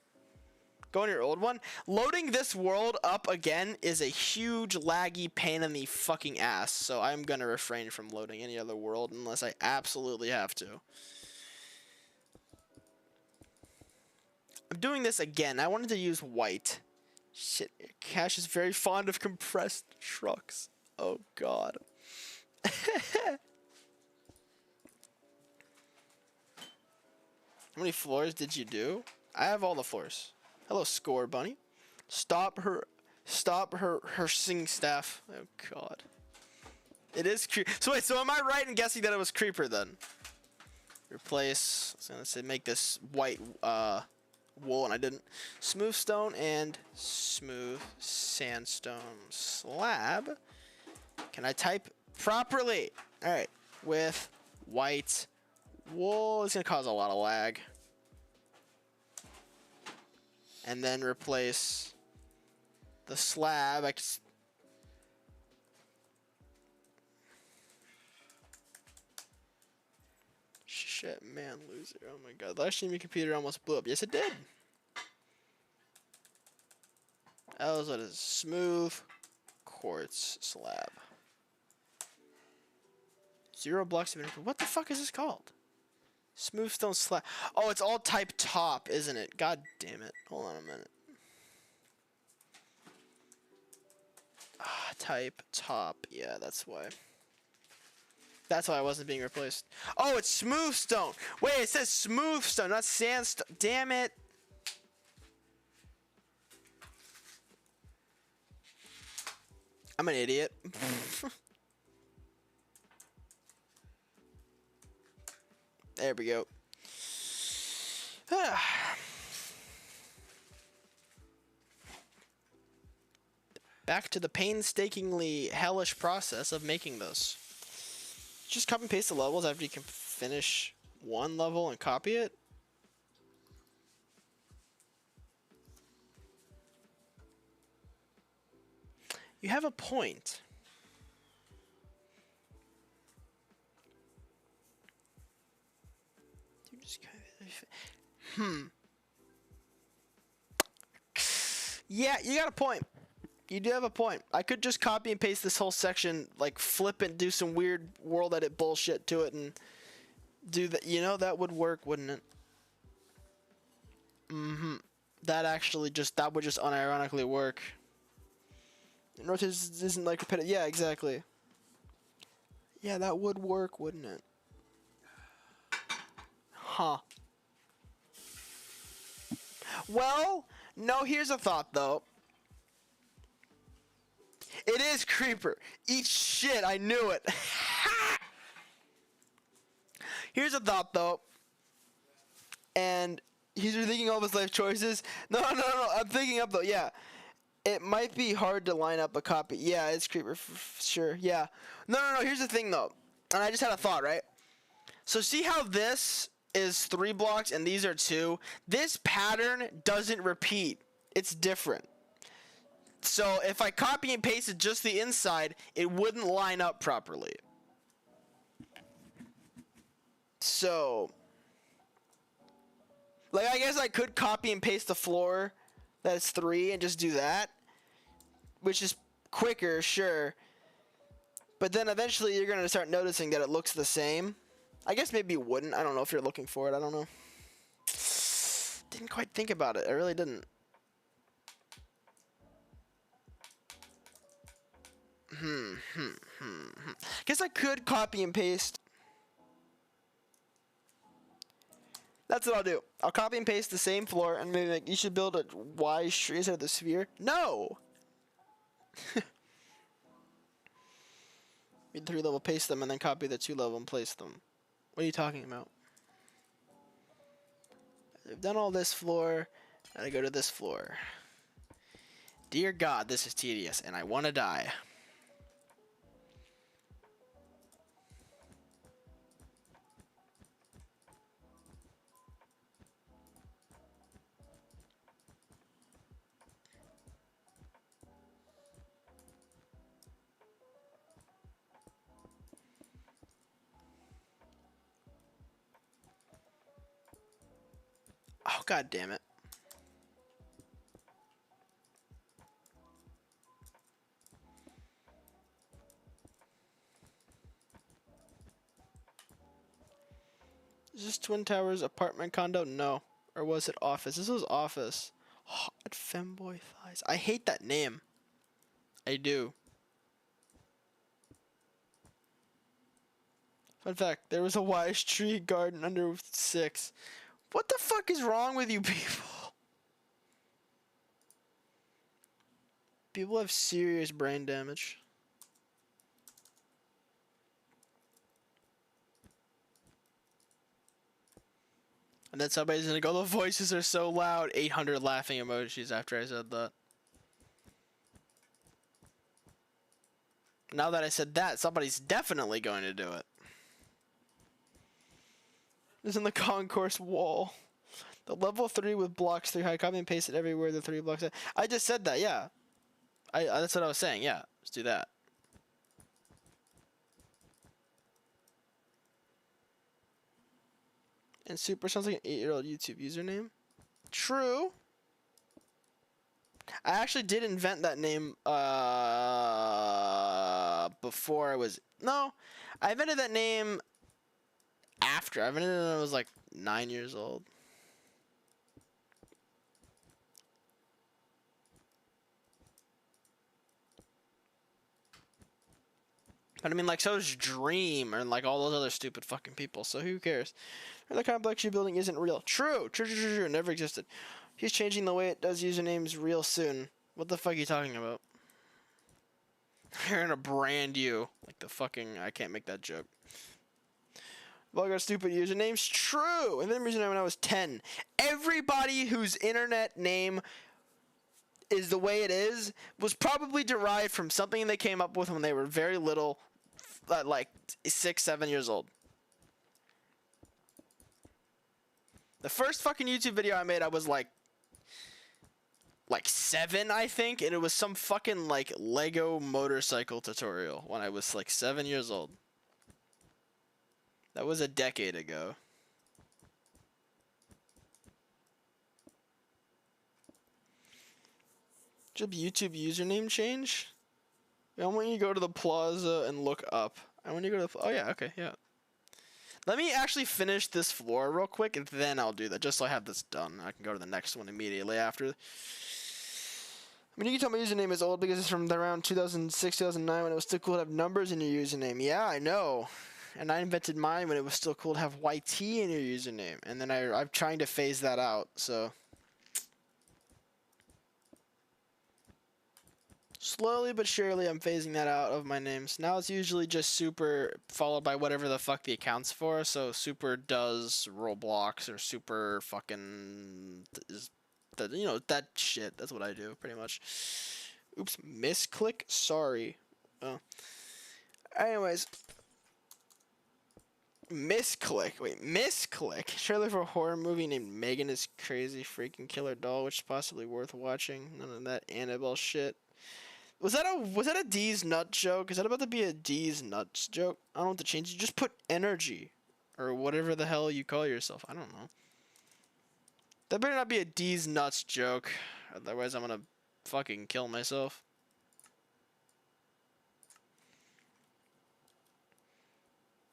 Speaker 1: Go on your old one. Loading this world up again is a huge laggy pain in the fucking ass, so I'm gonna refrain from loading any other world unless I absolutely have to. I'm doing this again. I wanted to use white. Shit, Cash is very fond of compressed trucks. Oh god. How many floors did you do? I have all the floors. Hello, Score Bunny. Stop her sing staff. Oh god. It is so wait, so am I right in guessing that it was Creeper then? Replace, I was gonna say make this white wool, and I didn't. Smooth stone and smooth sandstone slab. Can I type properly? Alright, with white wool. It's gonna cause a lot of lag. And then replace the slab. Shit, man, loser. Oh my god. Last time your computer almost blew up. Yes, it did. That was what is smooth quartz slab. 0 blocks of inventory. What the fuck is this called? Smooth stone slab. Oh, it's all type top, isn't it? God damn it. Hold on a minute. Type top. Yeah, that's why. That's why I wasn't being replaced. Oh, it's smooth stone. Wait, it says smooth stone, not sandstone. Damn it. I'm an idiot. There we go. Back to the painstakingly hellish process of making this. Just copy and paste the levels after you can finish one level and copy it. You have a point. Yeah, you got a point. You do have a point. I could just copy and paste this whole section, like flip it, do some weird world edit bullshit to it, and do that. You know, that would work, wouldn't it? That actually that would just unironically work. Notice this isn't like repetitive. Yeah, exactly. Yeah, that would work, wouldn't it? Huh. Well, no, here's a thought, though. It is Creeper. Eat shit, I knew it. Here's a thought, though. And he's rethinking all of his life choices. No, I'm thinking up, though, yeah. It might be hard to line up a copy. Yeah, it's Creeper, sure, yeah. No, here's the thing, though. And I just had a thought, right? So see how this is 3 blocks and these are 2? This pattern doesn't repeat. It's different. So if I copy and pasted just the inside, it wouldn't line up properly. So, like, I guess I could copy and paste the floor that's 3 and just do that, which is quicker, sure. But then eventually you're going to start noticing that it looks the same. I guess maybe it wouldn't. I don't know if you're looking for it. I don't know. Didn't quite think about it. I really didn't. Guess I could copy and paste. That's what I'll do. I'll copy and paste the same floor and maybe like, you should build a Y tree instead of the sphere. No! 3 level paste them and then copy the 2 level and place them. What are you talking about? I've done all this floor, and I go to this floor. Dear God, this is tedious, and I want to die. God damn it. Is this Twin Towers apartment condo? No. Or was it office? This was office. Hot femboy thighs. I hate that name. I do. Fun fact, there was a wise tree garden under 6. What the fuck is wrong with you people? People have serious brain damage. And then somebody's gonna go, the voices are so loud. 800 laughing emojis after I said that. Now that I said that, somebody's definitely going to do it. It's in the concourse wall. The level 3 with blocks 3 high. Copy and paste it everywhere the 3 blocks. I just said that, yeah. That's what I was saying, yeah. Let's do that. And super sounds like an 8-year-old YouTube username. True. I actually did invent that name before I was... No, I invented that name after. I invented it when I was like 9 years old. But I mean, like, so is Dream and like all those other stupid fucking people. So who cares? The complex you're building isn't real. True. True. Never existed. He's changing the way it does usernames real soon. What the fuck are you talking about? They're gonna brand you like the fucking. I can't make that joke. Well, I got stupid usernames. True. And then username when I was 10. Everybody whose internet name is the way it is was probably derived from something they came up with when they were very little, like 6, 7 years old. The first fucking YouTube video I made, I was like 7, I think, and it was some fucking like Lego motorcycle tutorial when I was like 7 years old. That was a decade ago. Should YouTube username change? I want you to go to the plaza and look up. I want you to go to the... Oh, yeah, okay, yeah. Let me actually finish this floor real quick, and then I'll do that, just so I have this done. I can go to the next one immediately after. I mean, you can tell my username is old because it's from around 2006, 2009, when it was still cool to have numbers in your username. Yeah, I know. And I invented mine when it was still cool to have YT in your username. And then I'm trying to phase that out, so... Slowly but surely, I'm phasing that out of my names. Now it's usually just super followed by whatever the fuck the account's for. So super does Roblox or super fucking is that, you know, that shit. That's what I do pretty much. Oops, misclick. Sorry. Oh. Anyways, misclick. Wait, misclick. Trailer for a horror movie named Megan is Crazy Freaking Killer Doll, which is possibly worth watching. None of that Annabelle shit. Was that a D's nut joke? Is that about to be a D's nuts joke? I don't know what to change. You just put energy, or whatever the hell you call yourself. I don't know. That better not be a D's nuts joke. Otherwise, I'm gonna fucking kill myself.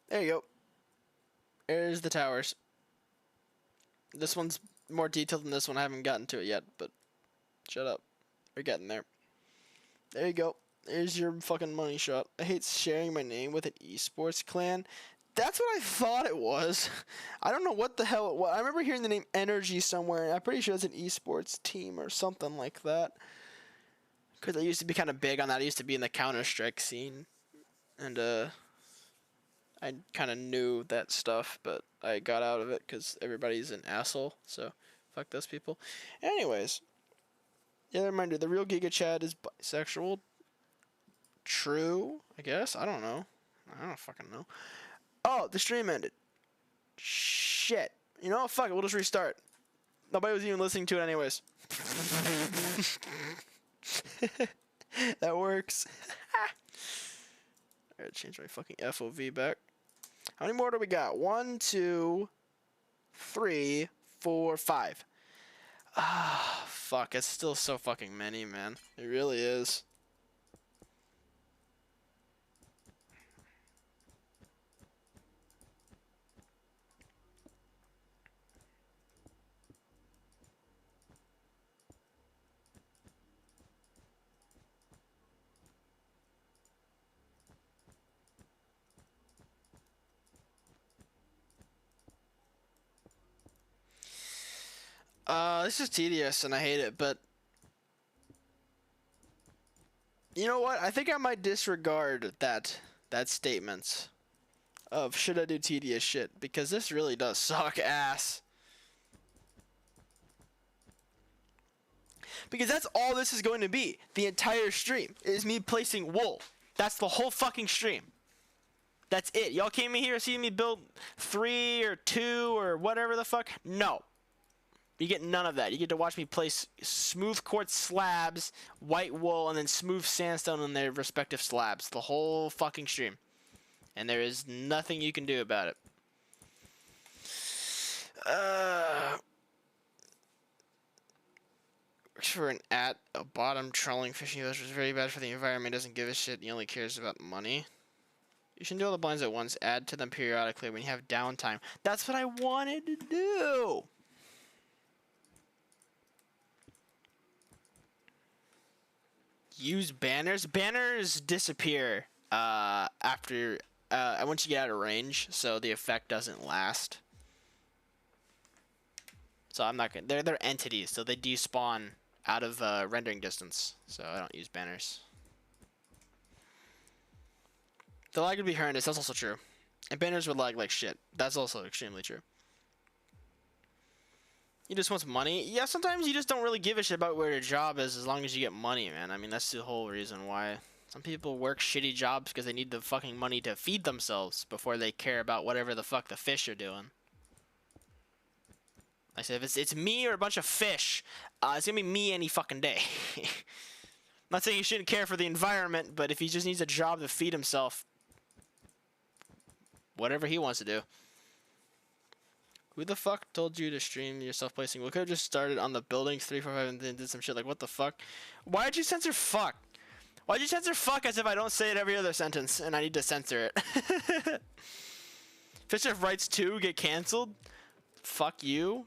Speaker 1: There you go. There's the towers. This one's more detailed than this one. I haven't gotten to it yet, but shut up. We're getting there. There you go. There's your fucking money shot. I hate sharing my name with an esports clan. That's what I thought it was. I don't know what the hell it was. I remember hearing the name Energy somewhere, and I'm pretty sure it's an esports team or something like that. Because I used to be kind of big on that. I used to be in the Counter-Strike scene. And, I kind of knew that stuff, but I got out of it because everybody's an asshole. So, fuck those people. Anyways. Yeah, reminder, the real Giga Chad is bisexual. True, I guess. I don't know. I don't fucking know. Oh, the stream ended. Shit. You know what? Fuck it. We'll just restart. Nobody was even listening to it anyways. That works. I gotta change my fucking FOV back. How many more do we got? 1, 2, 3, 4, 5. Ah, fuck. It's still so fucking many, man. It really is. This is tedious and I hate it, but you know what? I think I might disregard that statement of should I do tedious shit, because this really does suck ass. Because that's all this is going to be. The entire stream is me placing wool. That's the whole fucking stream. That's it. Y'all came in here seeing me build 3 or 2 or whatever the fuck? No. You get none of that. You get to watch me place smooth quartz slabs, white wool, and then smooth sandstone on their respective slabs. The whole fucking stream. And there is nothing you can do about it. Works for an at a bottom trolling fishing village, which is very bad for the environment. Doesn't give a shit. He only cares about money. You shouldn't do all the blinds at once. Add to them periodically when you have downtime. That's what I wanted to do. Use banners. Banners disappear after once you get out of range, so the effect doesn't last. So I'm not gonna. They're entities, so they despawn out of rendering distance. So I don't use banners. The lag would be horrendous. That's also true. And banners would lag like shit. That's also extremely true. You just want money? Yeah, sometimes you just don't really give a shit about where your job is as long as you get money, man. I mean, that's the whole reason why. Some people work shitty jobs because they need the fucking money to feed themselves before they care about whatever the fuck the fish are doing. Like I said, if it's me or a bunch of fish, it's gonna be me any fucking day. I'm not saying he shouldn't care for the environment, but if he just needs a job to feed himself, whatever he wants to do. Who the fuck told you to stream yourself placing? We could have just started on the buildings 3, 4, 5 and then did some shit. Like, what the fuck? Why did you censor fuck? Why'd you censor fuck as if I don't say it every other sentence and I need to censor it? Fisher Rights 2 get canceled? Fuck you.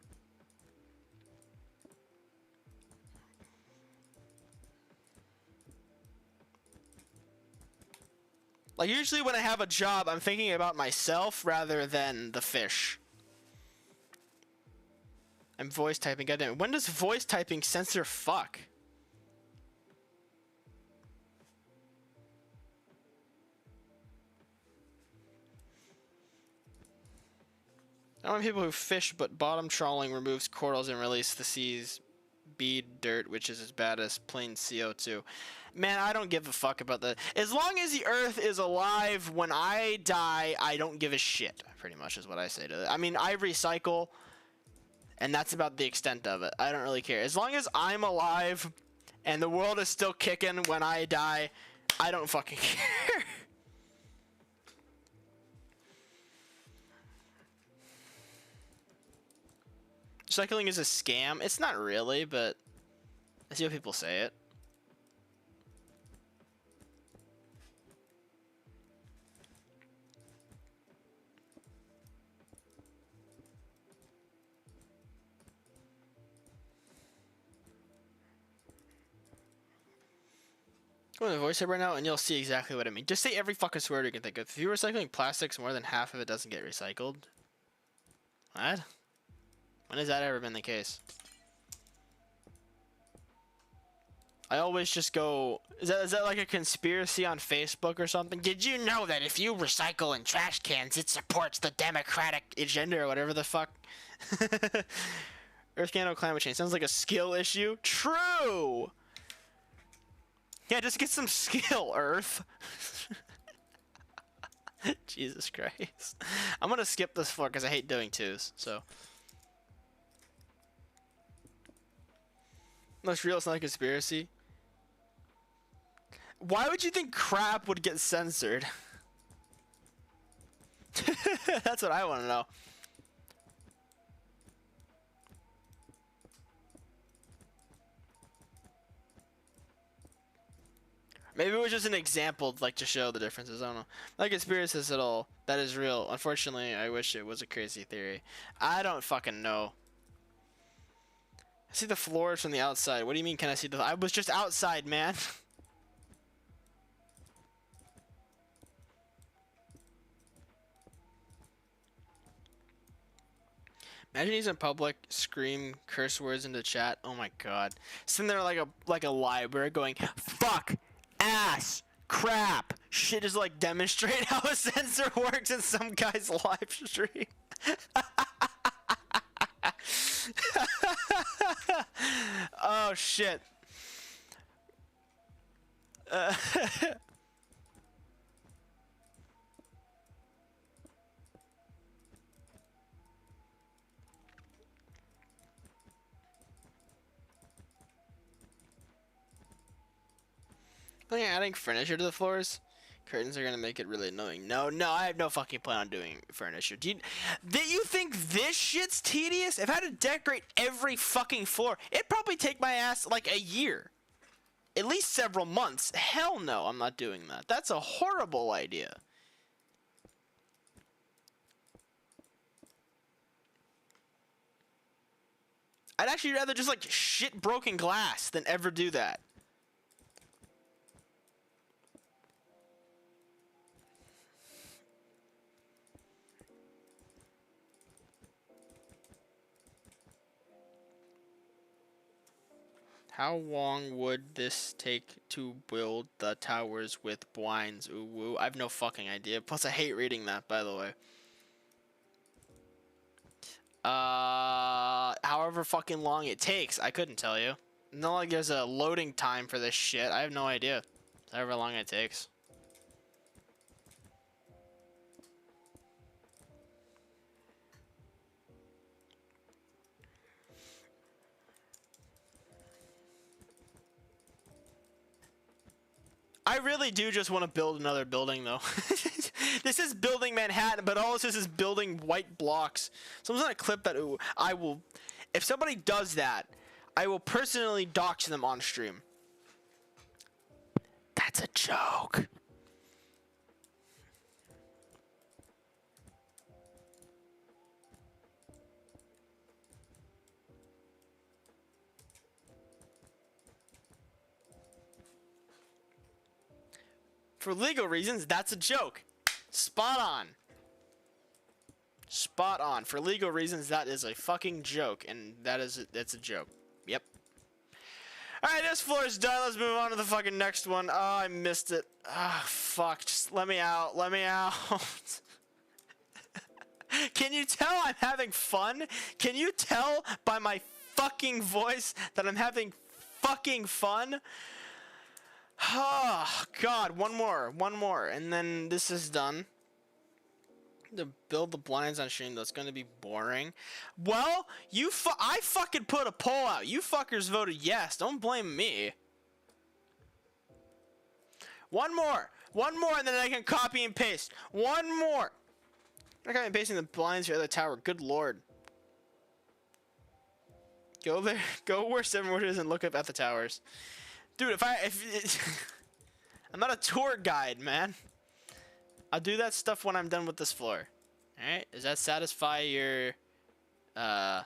Speaker 1: Like, usually when I have a job, I'm thinking about myself rather than the fish. I'm voice typing. Goddamn. When does voice typing censor fuck? I don't want people who fish, but bottom trawling removes corals and release the sea's bead dirt, which is as bad as plain CO2. Man, I don't give a fuck about that. As long as the Earth is alive when I die, I don't give a shit. Pretty much is what I say to that. I mean, I recycle. And that's about the extent of it. I don't really care. As long as I'm alive and the world is still kicking when I die, I don't fucking care. Recycling is a scam. It's not really, but I see how people say it. Go in the voiceover right now and you'll see exactly what I mean. Just say every fucking swear you can think of. If you're recycling plastics, more than half of it doesn't get recycled. What? When has that ever been the case? I always just go, is that like a conspiracy on Facebook or something? Did you know that if you recycle in trash cans, it supports the democratic agenda or whatever the fuck? Earth candle climate change. Sounds like a skill issue. True! Yeah, just get some skill, Earth. Jesus Christ. I'm gonna skip this floor because I hate doing twos, so. No, it's real, it's not a conspiracy. Why would you think crap would get censored? That's what I want to know. Maybe it was just an example, like, to show the differences. I don't know. Like conspiracists at all. That is real. Unfortunately, I wish it was a crazy theory. I don't fucking know. I see the floors from the outside. What do you mean, can I see the... I was just outside, man. Imagine he's in public, scream curse words into chat. Oh my god. Sitting there like a library going, fuck, ass, crap, shit, just like demonstrate how a sensor works in some guy's live stream. Oh shit. I think adding furniture to the floors, curtains are gonna make it really annoying. No, I have no fucking plan on doing furniture. Did you think this shit's tedious? If I had to decorate every fucking floor, it'd probably take my ass like a year. At least several months. Hell no, I'm not doing that. That's a horrible idea. I'd actually rather just like shit broken glass than ever do that. How long would this take to build the towers with blinds? Ooh woo. I have no fucking idea. Plus I hate reading that, by the way. However fucking long it takes, I couldn't tell you. Not like there's a loading time for this shit. I have no idea. However long it takes. I really do just want to build another building, though. This is building Manhattan, but all this is building white blocks. Someone's gonna clip that. Ooh, I will. If somebody does that, I will personally dox them on stream. That's a joke. For legal reasons, that's a joke. Spot on. Spot on. For legal reasons, that is a fucking joke, and that's a joke. Yep. Alright, this floor is done. Let's move on to the fucking next one. Oh, I missed it. Ah, oh, fuck. Just let me out. Let me out. Can you tell I'm having fun? Can you tell by my fucking voice that I'm having fucking fun? Oh, God, one more, and then this is done. To build the blinds on stream, that's gonna be boring. Well, I fucking put a poll out. You fuckers voted yes. Don't blame me. One more, and then I can copy and paste. One more. I'm copying and pasting the blinds for the other tower. Good lord. Go there. Go where 7 is and look up at the towers. Dude, I'm not a tour guide, man. I'll do that stuff when I'm done with this floor. Alright? Does that satisfy your, I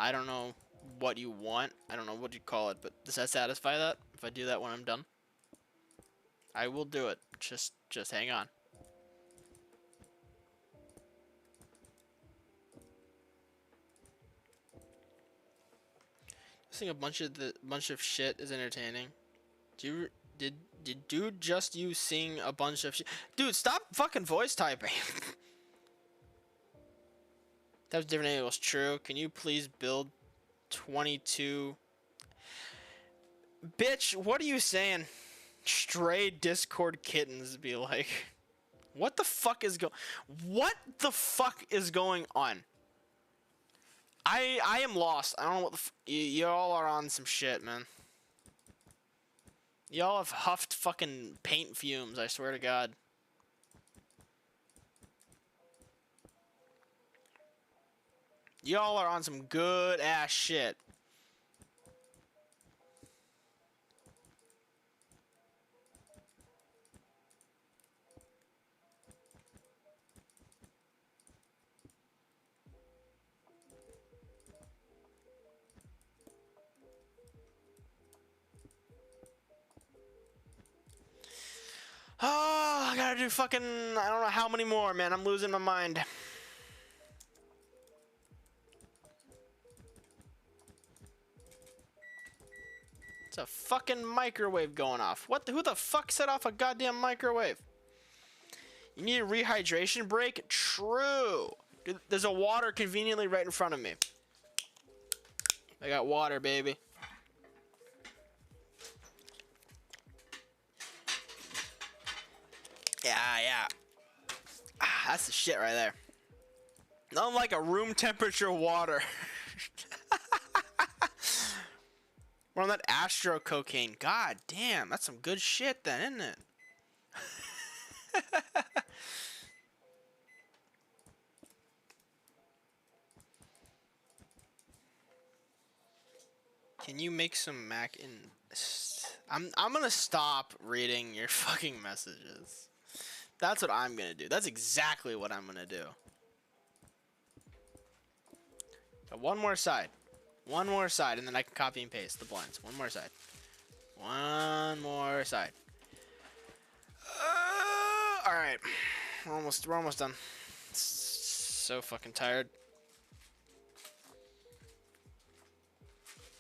Speaker 1: don't know what you want. I don't know what you call it, but does that satisfy that? If I do that when I'm done? I will do it. Just hang on. Seeing a bunch of shit is entertaining. Did dude just you sing a bunch of shit? Dude, stop fucking voice typing. That was different. It was true. Can you please build 22? Bitch, what are you saying? Stray Discord kittens be like, what the fuck is going on? I am lost. I don't know what the y'all are on some shit, man. Y'all have huffed fucking paint fumes, I swear to God. Y'all are on some good ass shit. gotta do fucking, I don't know how many more, man. I'm losing my mind. It's a fucking microwave going off. Who the fuck set off a goddamn microwave? You need a rehydration break? True. Dude, there's a water conveniently right in front of me. I got water, baby. Yeah. That's the shit right there. Nothing like a room temperature water. We're on that astro cocaine. God damn, that's some good shit then, isn't it? Can you make some mac in? I'm gonna stop reading your fucking messages. That's what I'm gonna do. That's exactly what I'm gonna do. Got one more side. One more side, and then I can copy and paste the blinds. One more side. One more side. Alright. We're almost done. So fucking tired.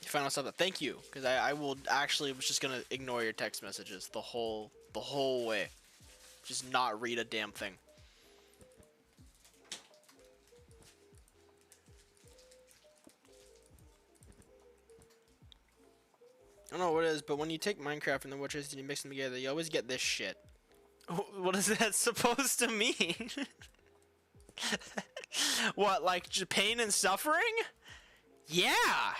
Speaker 1: Final stuff. Thank you, because I will actually was just gonna ignore your text messages the whole way. Just not read a damn thing. I don't know what it is, but when you take Minecraft and the Witches and you mix them together, you always get this shit. What is that supposed to mean? What, like pain and suffering? Yeah.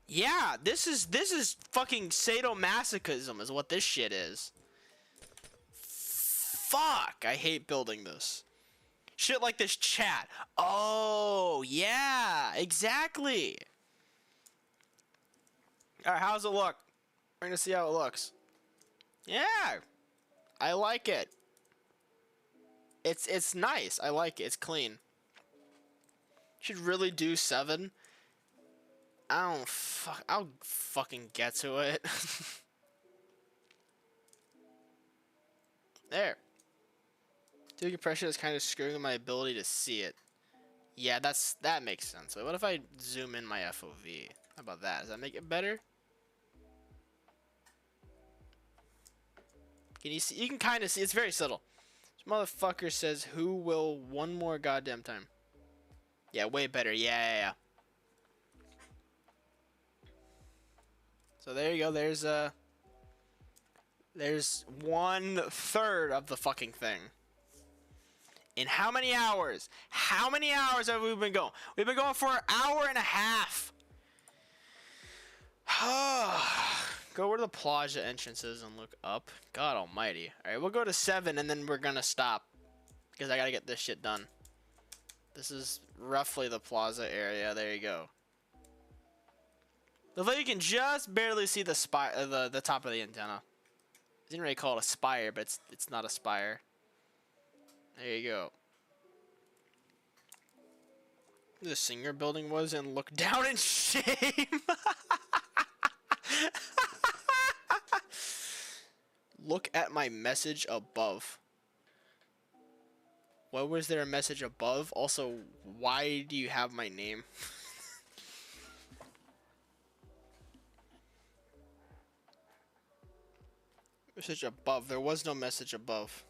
Speaker 1: Yeah, this is fucking sadomasochism is what this shit is. Fuck, I hate building this. Shit like this chat. Oh, yeah, exactly. Alright, how's it look? We're gonna see how it looks. Yeah, I like it. It's nice. I like it. It's clean. Should really do 7. I'll fucking get to it. There. Too compression is kind of screwing my ability to see it. Yeah, that makes sense. What if I zoom in my FOV? How about that? Does that make it better? Can you see? You can kind of see. It's very subtle. This motherfucker says, "Who will one more goddamn time?" Yeah, way better. Yeah. So there you go. There's 1/3 of the fucking thing. In how many hours? How many hours have we been going? We've been going for an hour and a half. Go where the plaza entrance is and look up. God almighty. Alright, we'll go to 7 and then we're gonna stop. Because I gotta get this shit done. This is roughly the plaza area. There you go. Although you can just barely see the spire, the top of the antenna. I didn't really call it a spire, but it's not a spire. There you go. The Singer building was and look down in shame. Look at my message above. Why was there a message above? Also, why do you have my name? Message above. There was no message above.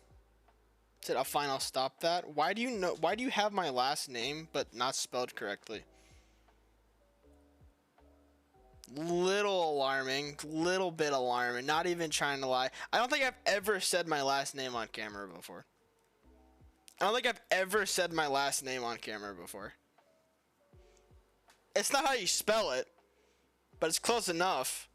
Speaker 1: Said, fine, I'll stop that. Why do you have my last name but not spelled correctly? Little alarming, little bit alarming. Not even trying to lie. I don't think I've ever said my last name on camera before. I don't think I've ever said my last name on camera before. It's not how you spell it, but it's close enough.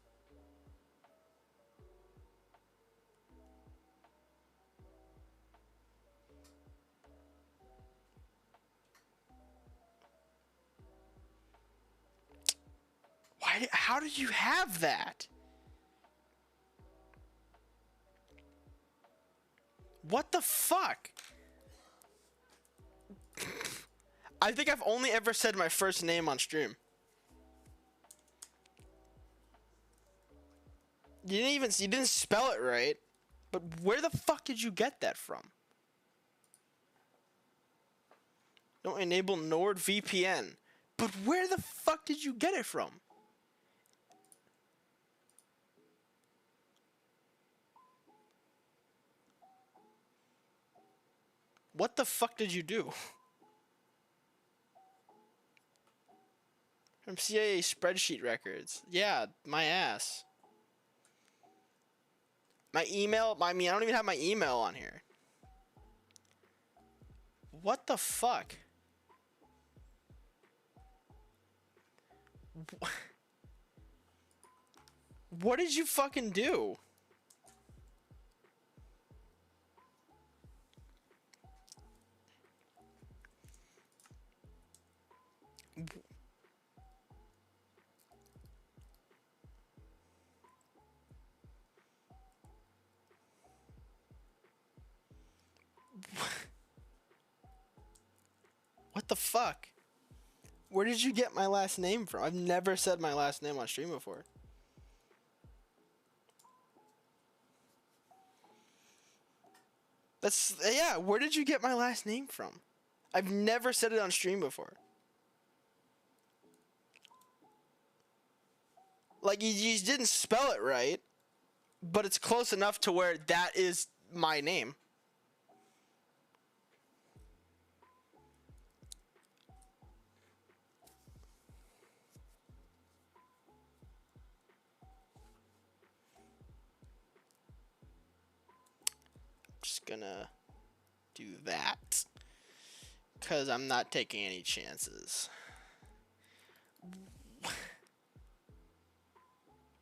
Speaker 1: How did you have that? What the fuck? I think I've only ever said my first name on stream. You didn't spell it right. But where the fuck did you get that from? Don't enable NordVPN. But where the fuck did you get it from? What the fuck did you do? From CIA spreadsheet records. Yeah, my ass. My email? I mean, I don't even have my email on here. What the fuck? What did you fucking do? What the fuck? Where did you get my last name from? I've never said my last name on stream before. That's, yeah, where did you get my last name from? I've never said it on stream before. Like, you didn't spell it right, but it's close enough to where that is my name. Just gonna do that, because I'm not taking any chances.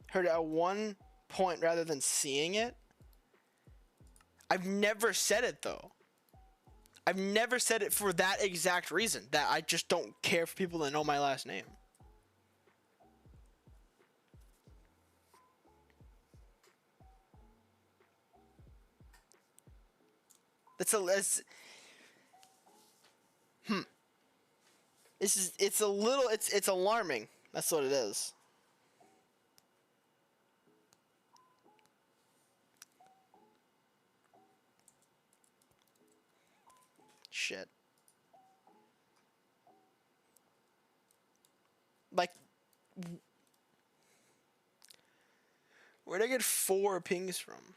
Speaker 1: Heard it at one point rather than seeing it. I've never said it though. I've never said it for that exact reason, that I just don't care for people that know my last name. It's it's alarming. That's what it is. Shit. Like, where'd I get 4 pings from?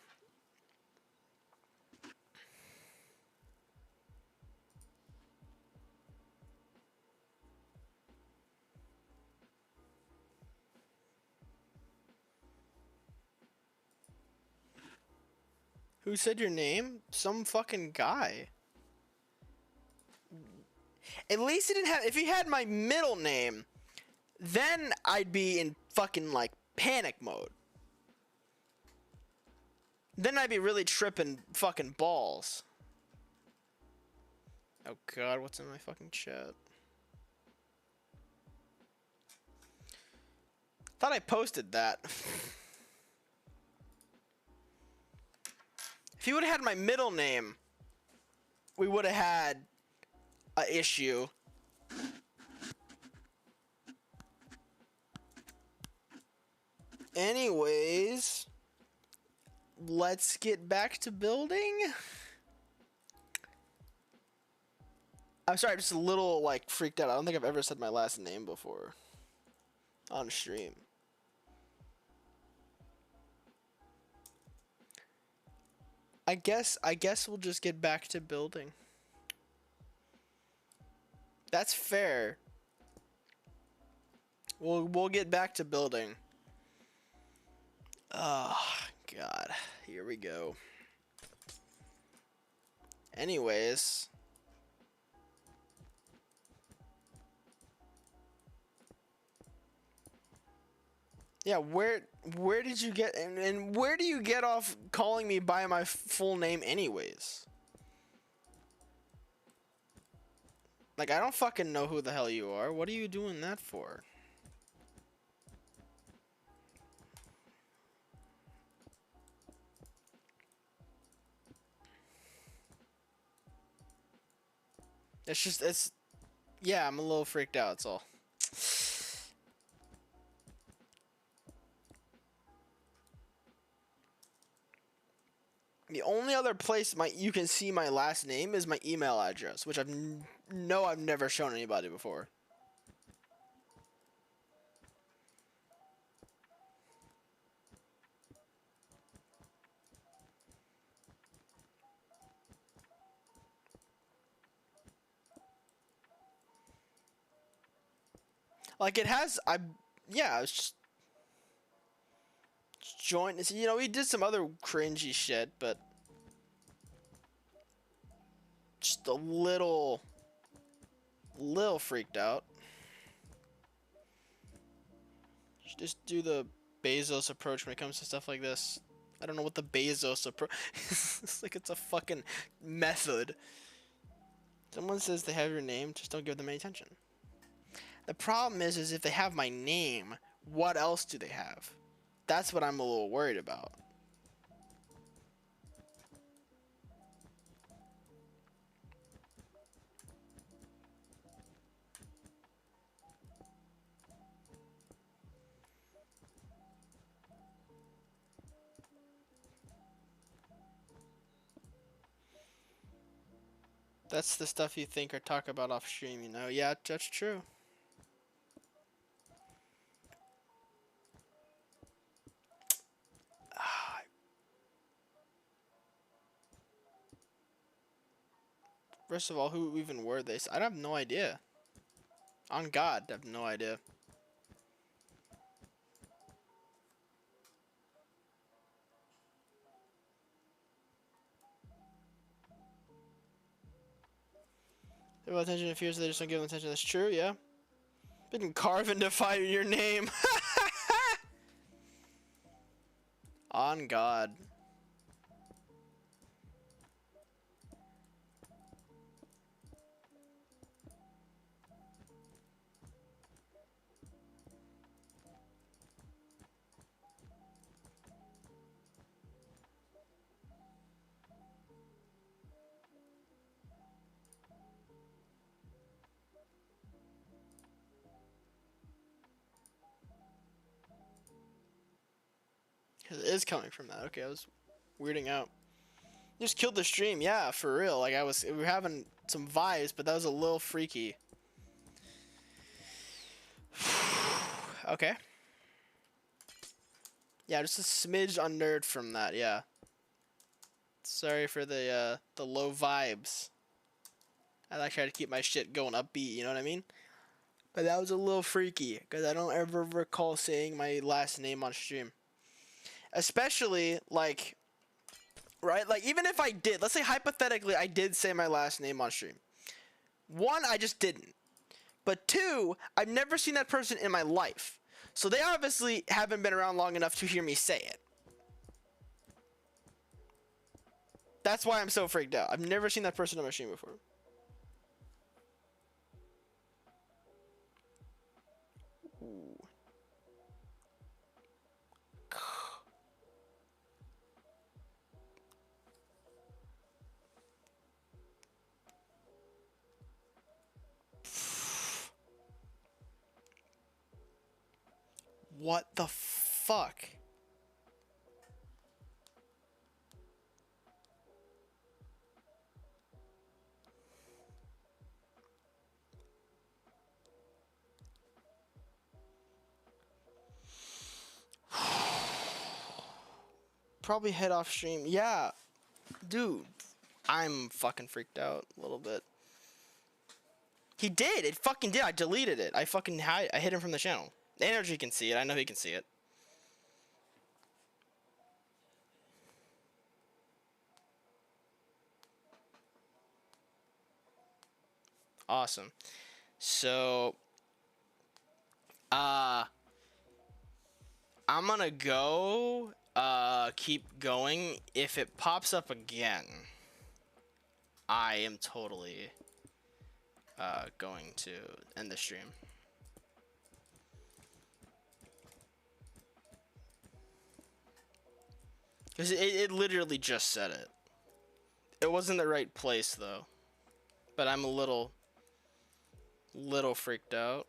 Speaker 1: Who said your name? Some fucking guy. At least he didn't have. If he had my middle name, then I'd be in fucking like panic mode. Then I'd be really tripping fucking balls. Oh god, what's in my fucking chat? Thought I posted that. If he would have had my middle name, we would have had an issue. Anyways, let's get back to building. I'm sorry, I'm just a little like freaked out. I don't think I've ever said my last name before on stream. I guess we'll just get back to building. That's fair. We'll get back to building. Oh, God. Here we go. Anyways. Yeah, where did you get, and where do you get off calling me by my full name anyways? Like, I don't fucking know who the hell you are. What are you doing that for? Yeah, I'm a little freaked out, that's all. The only other place you can see my last name is my email address, which I've never shown anybody before. Like it has, yeah, it's just join. You know, we did some other cringy shit, but just a little freaked out. Just do the Bezos approach when it comes to stuff like this. I don't know what the Bezos approach. It's like it's a fucking method. Someone says they have your name, just don't give them any attention. The problem is if they have my name, what else do they have? That's what I'm a little worried about. That's the stuff you think or talk about off stream, you know? Yeah, that's true. First of all, who even were they? I have no idea. On God, I have no idea. They want attention to fears, so they just don't give them attention. That's true, yeah. Been carved into fire your name. On God. It is coming from that. Okay, I was weirding out. Just killed the stream, yeah, for real. Like we were having some vibes, but that was a little freaky. Okay. Yeah, just a smidge on nerd from that, yeah. Sorry for the low vibes. I like try to keep my shit going upbeat, you know what I mean? But that was a little freaky, because I don't ever recall saying my last name on stream. Especially, like, right? Like, even if I did, let's say hypothetically I did say my last name on stream. One, I just didn't. But two, I've never seen that person in my life. So they obviously haven't been around long enough to hear me say it. That's why I'm so freaked out. I've never seen that person on my stream before. Ooh. What the fuck? Probably head off stream. Yeah. Dude, I'm fucking freaked out a little bit. He did. It fucking did. I deleted it. I hid him from the channel. Energy can see it. I know he can see it. Awesome. So, I'm gonna go, keep going. If it pops up again, I am totally, going to end the stream. Because it literally just said it. It wasn't the right place, though. But I'm a little freaked out.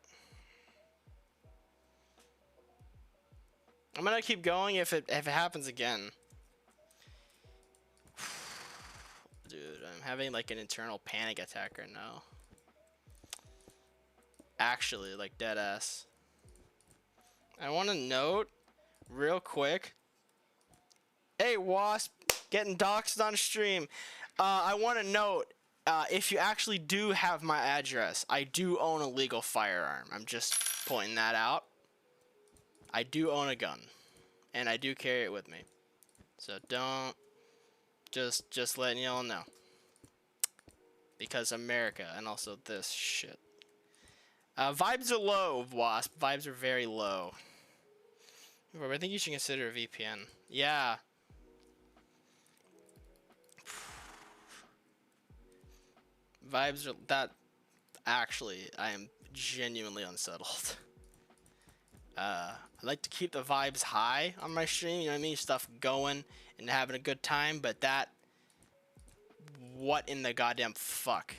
Speaker 1: I'm gonna keep going if it happens again. having like an internal panic attack right now. Actually, like dead ass. I want to note real quick. Hey, Wasp, getting doxxed on stream. I want to note, if you actually do have my address, I do own a legal firearm. I'm just pointing that out. I do own a gun, and I do carry it with me. So don't, just letting y'all know. Because America, and also this shit. Vibes are low, Wasp. Vibes are very low. I think you should consider a VPN. Yeah. Vibes are that. Actually, I am genuinely unsettled. I like to keep the vibes high on my stream. You know what I mean? Stuff going and having a good time. But that. What in the goddamn fuck?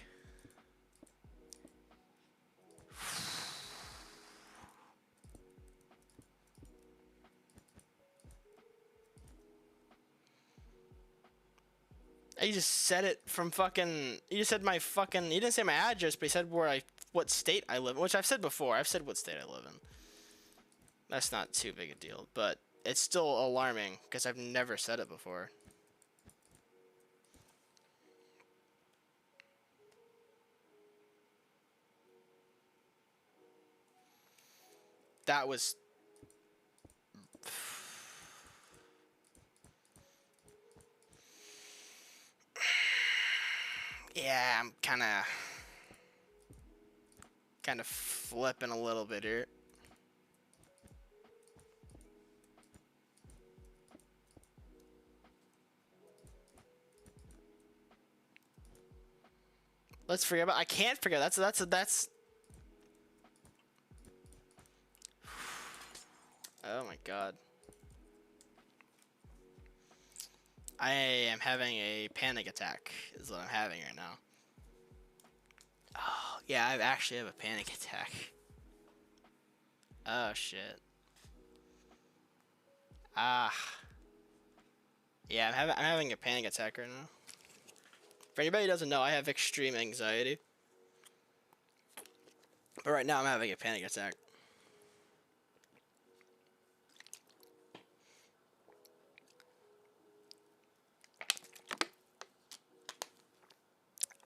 Speaker 1: He just said it from fucking. He just said my fucking. He didn't say my address, but he said what state I live in, which I've said before. I've said what state I live in. That's not too big a deal, but it's still alarming because I've never said it before. That was. Yeah, I'm kind of flipping a little bit here. Let's forget about. I can't forget. That's. Oh my god. I am having a panic attack. Is what I'm having right now. Oh yeah, I actually have a panic attack. Oh shit. Ah. Yeah, I'm having a panic attack right now. For anybody who doesn't know, I have extreme anxiety. But right now I'm having a panic attack.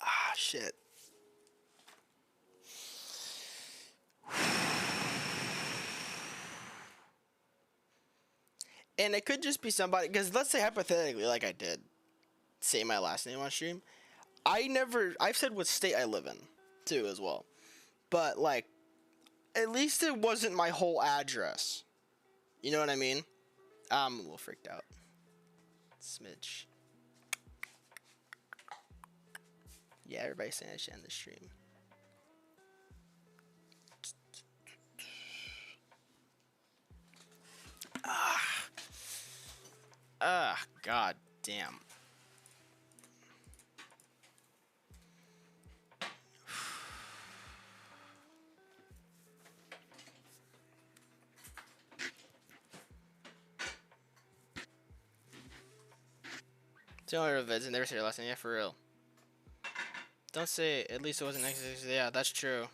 Speaker 1: Ah, shit. And it could just be somebody, because let's say hypothetically, like I did, say my last name on stream. I've said what state I live in, too, as well. But, like, at least it wasn't my whole address. You know what I mean? I'm a little freaked out. Smidge. Yeah, everybody's saying I should end the stream. God damn. It's the only real vids. I never said your last name. Yeah, for real. Don't say at least it wasn't next. Yeah, that's true.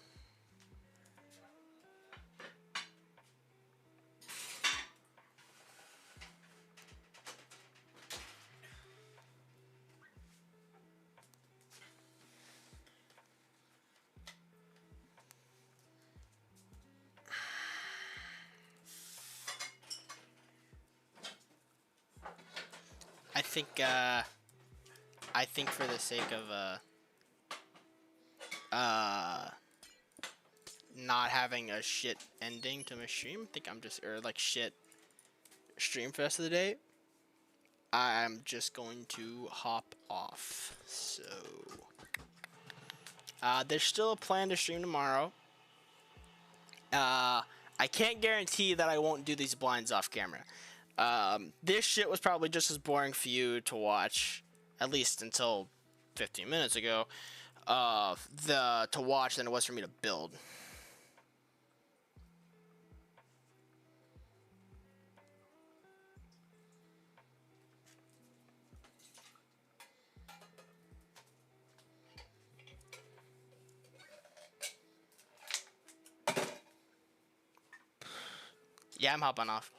Speaker 1: I think for the sake of not having a shit ending to my stream, I think I'm just like shit stream for the rest of the day. I'm just going to hop off. So there's still a plan to stream tomorrow. I can't guarantee that I won't do these blinds off camera. This shit was probably just as boring for you to watch, at least until 15 minutes ago, to watch than it was for me to build. Yeah, I'm hopping off.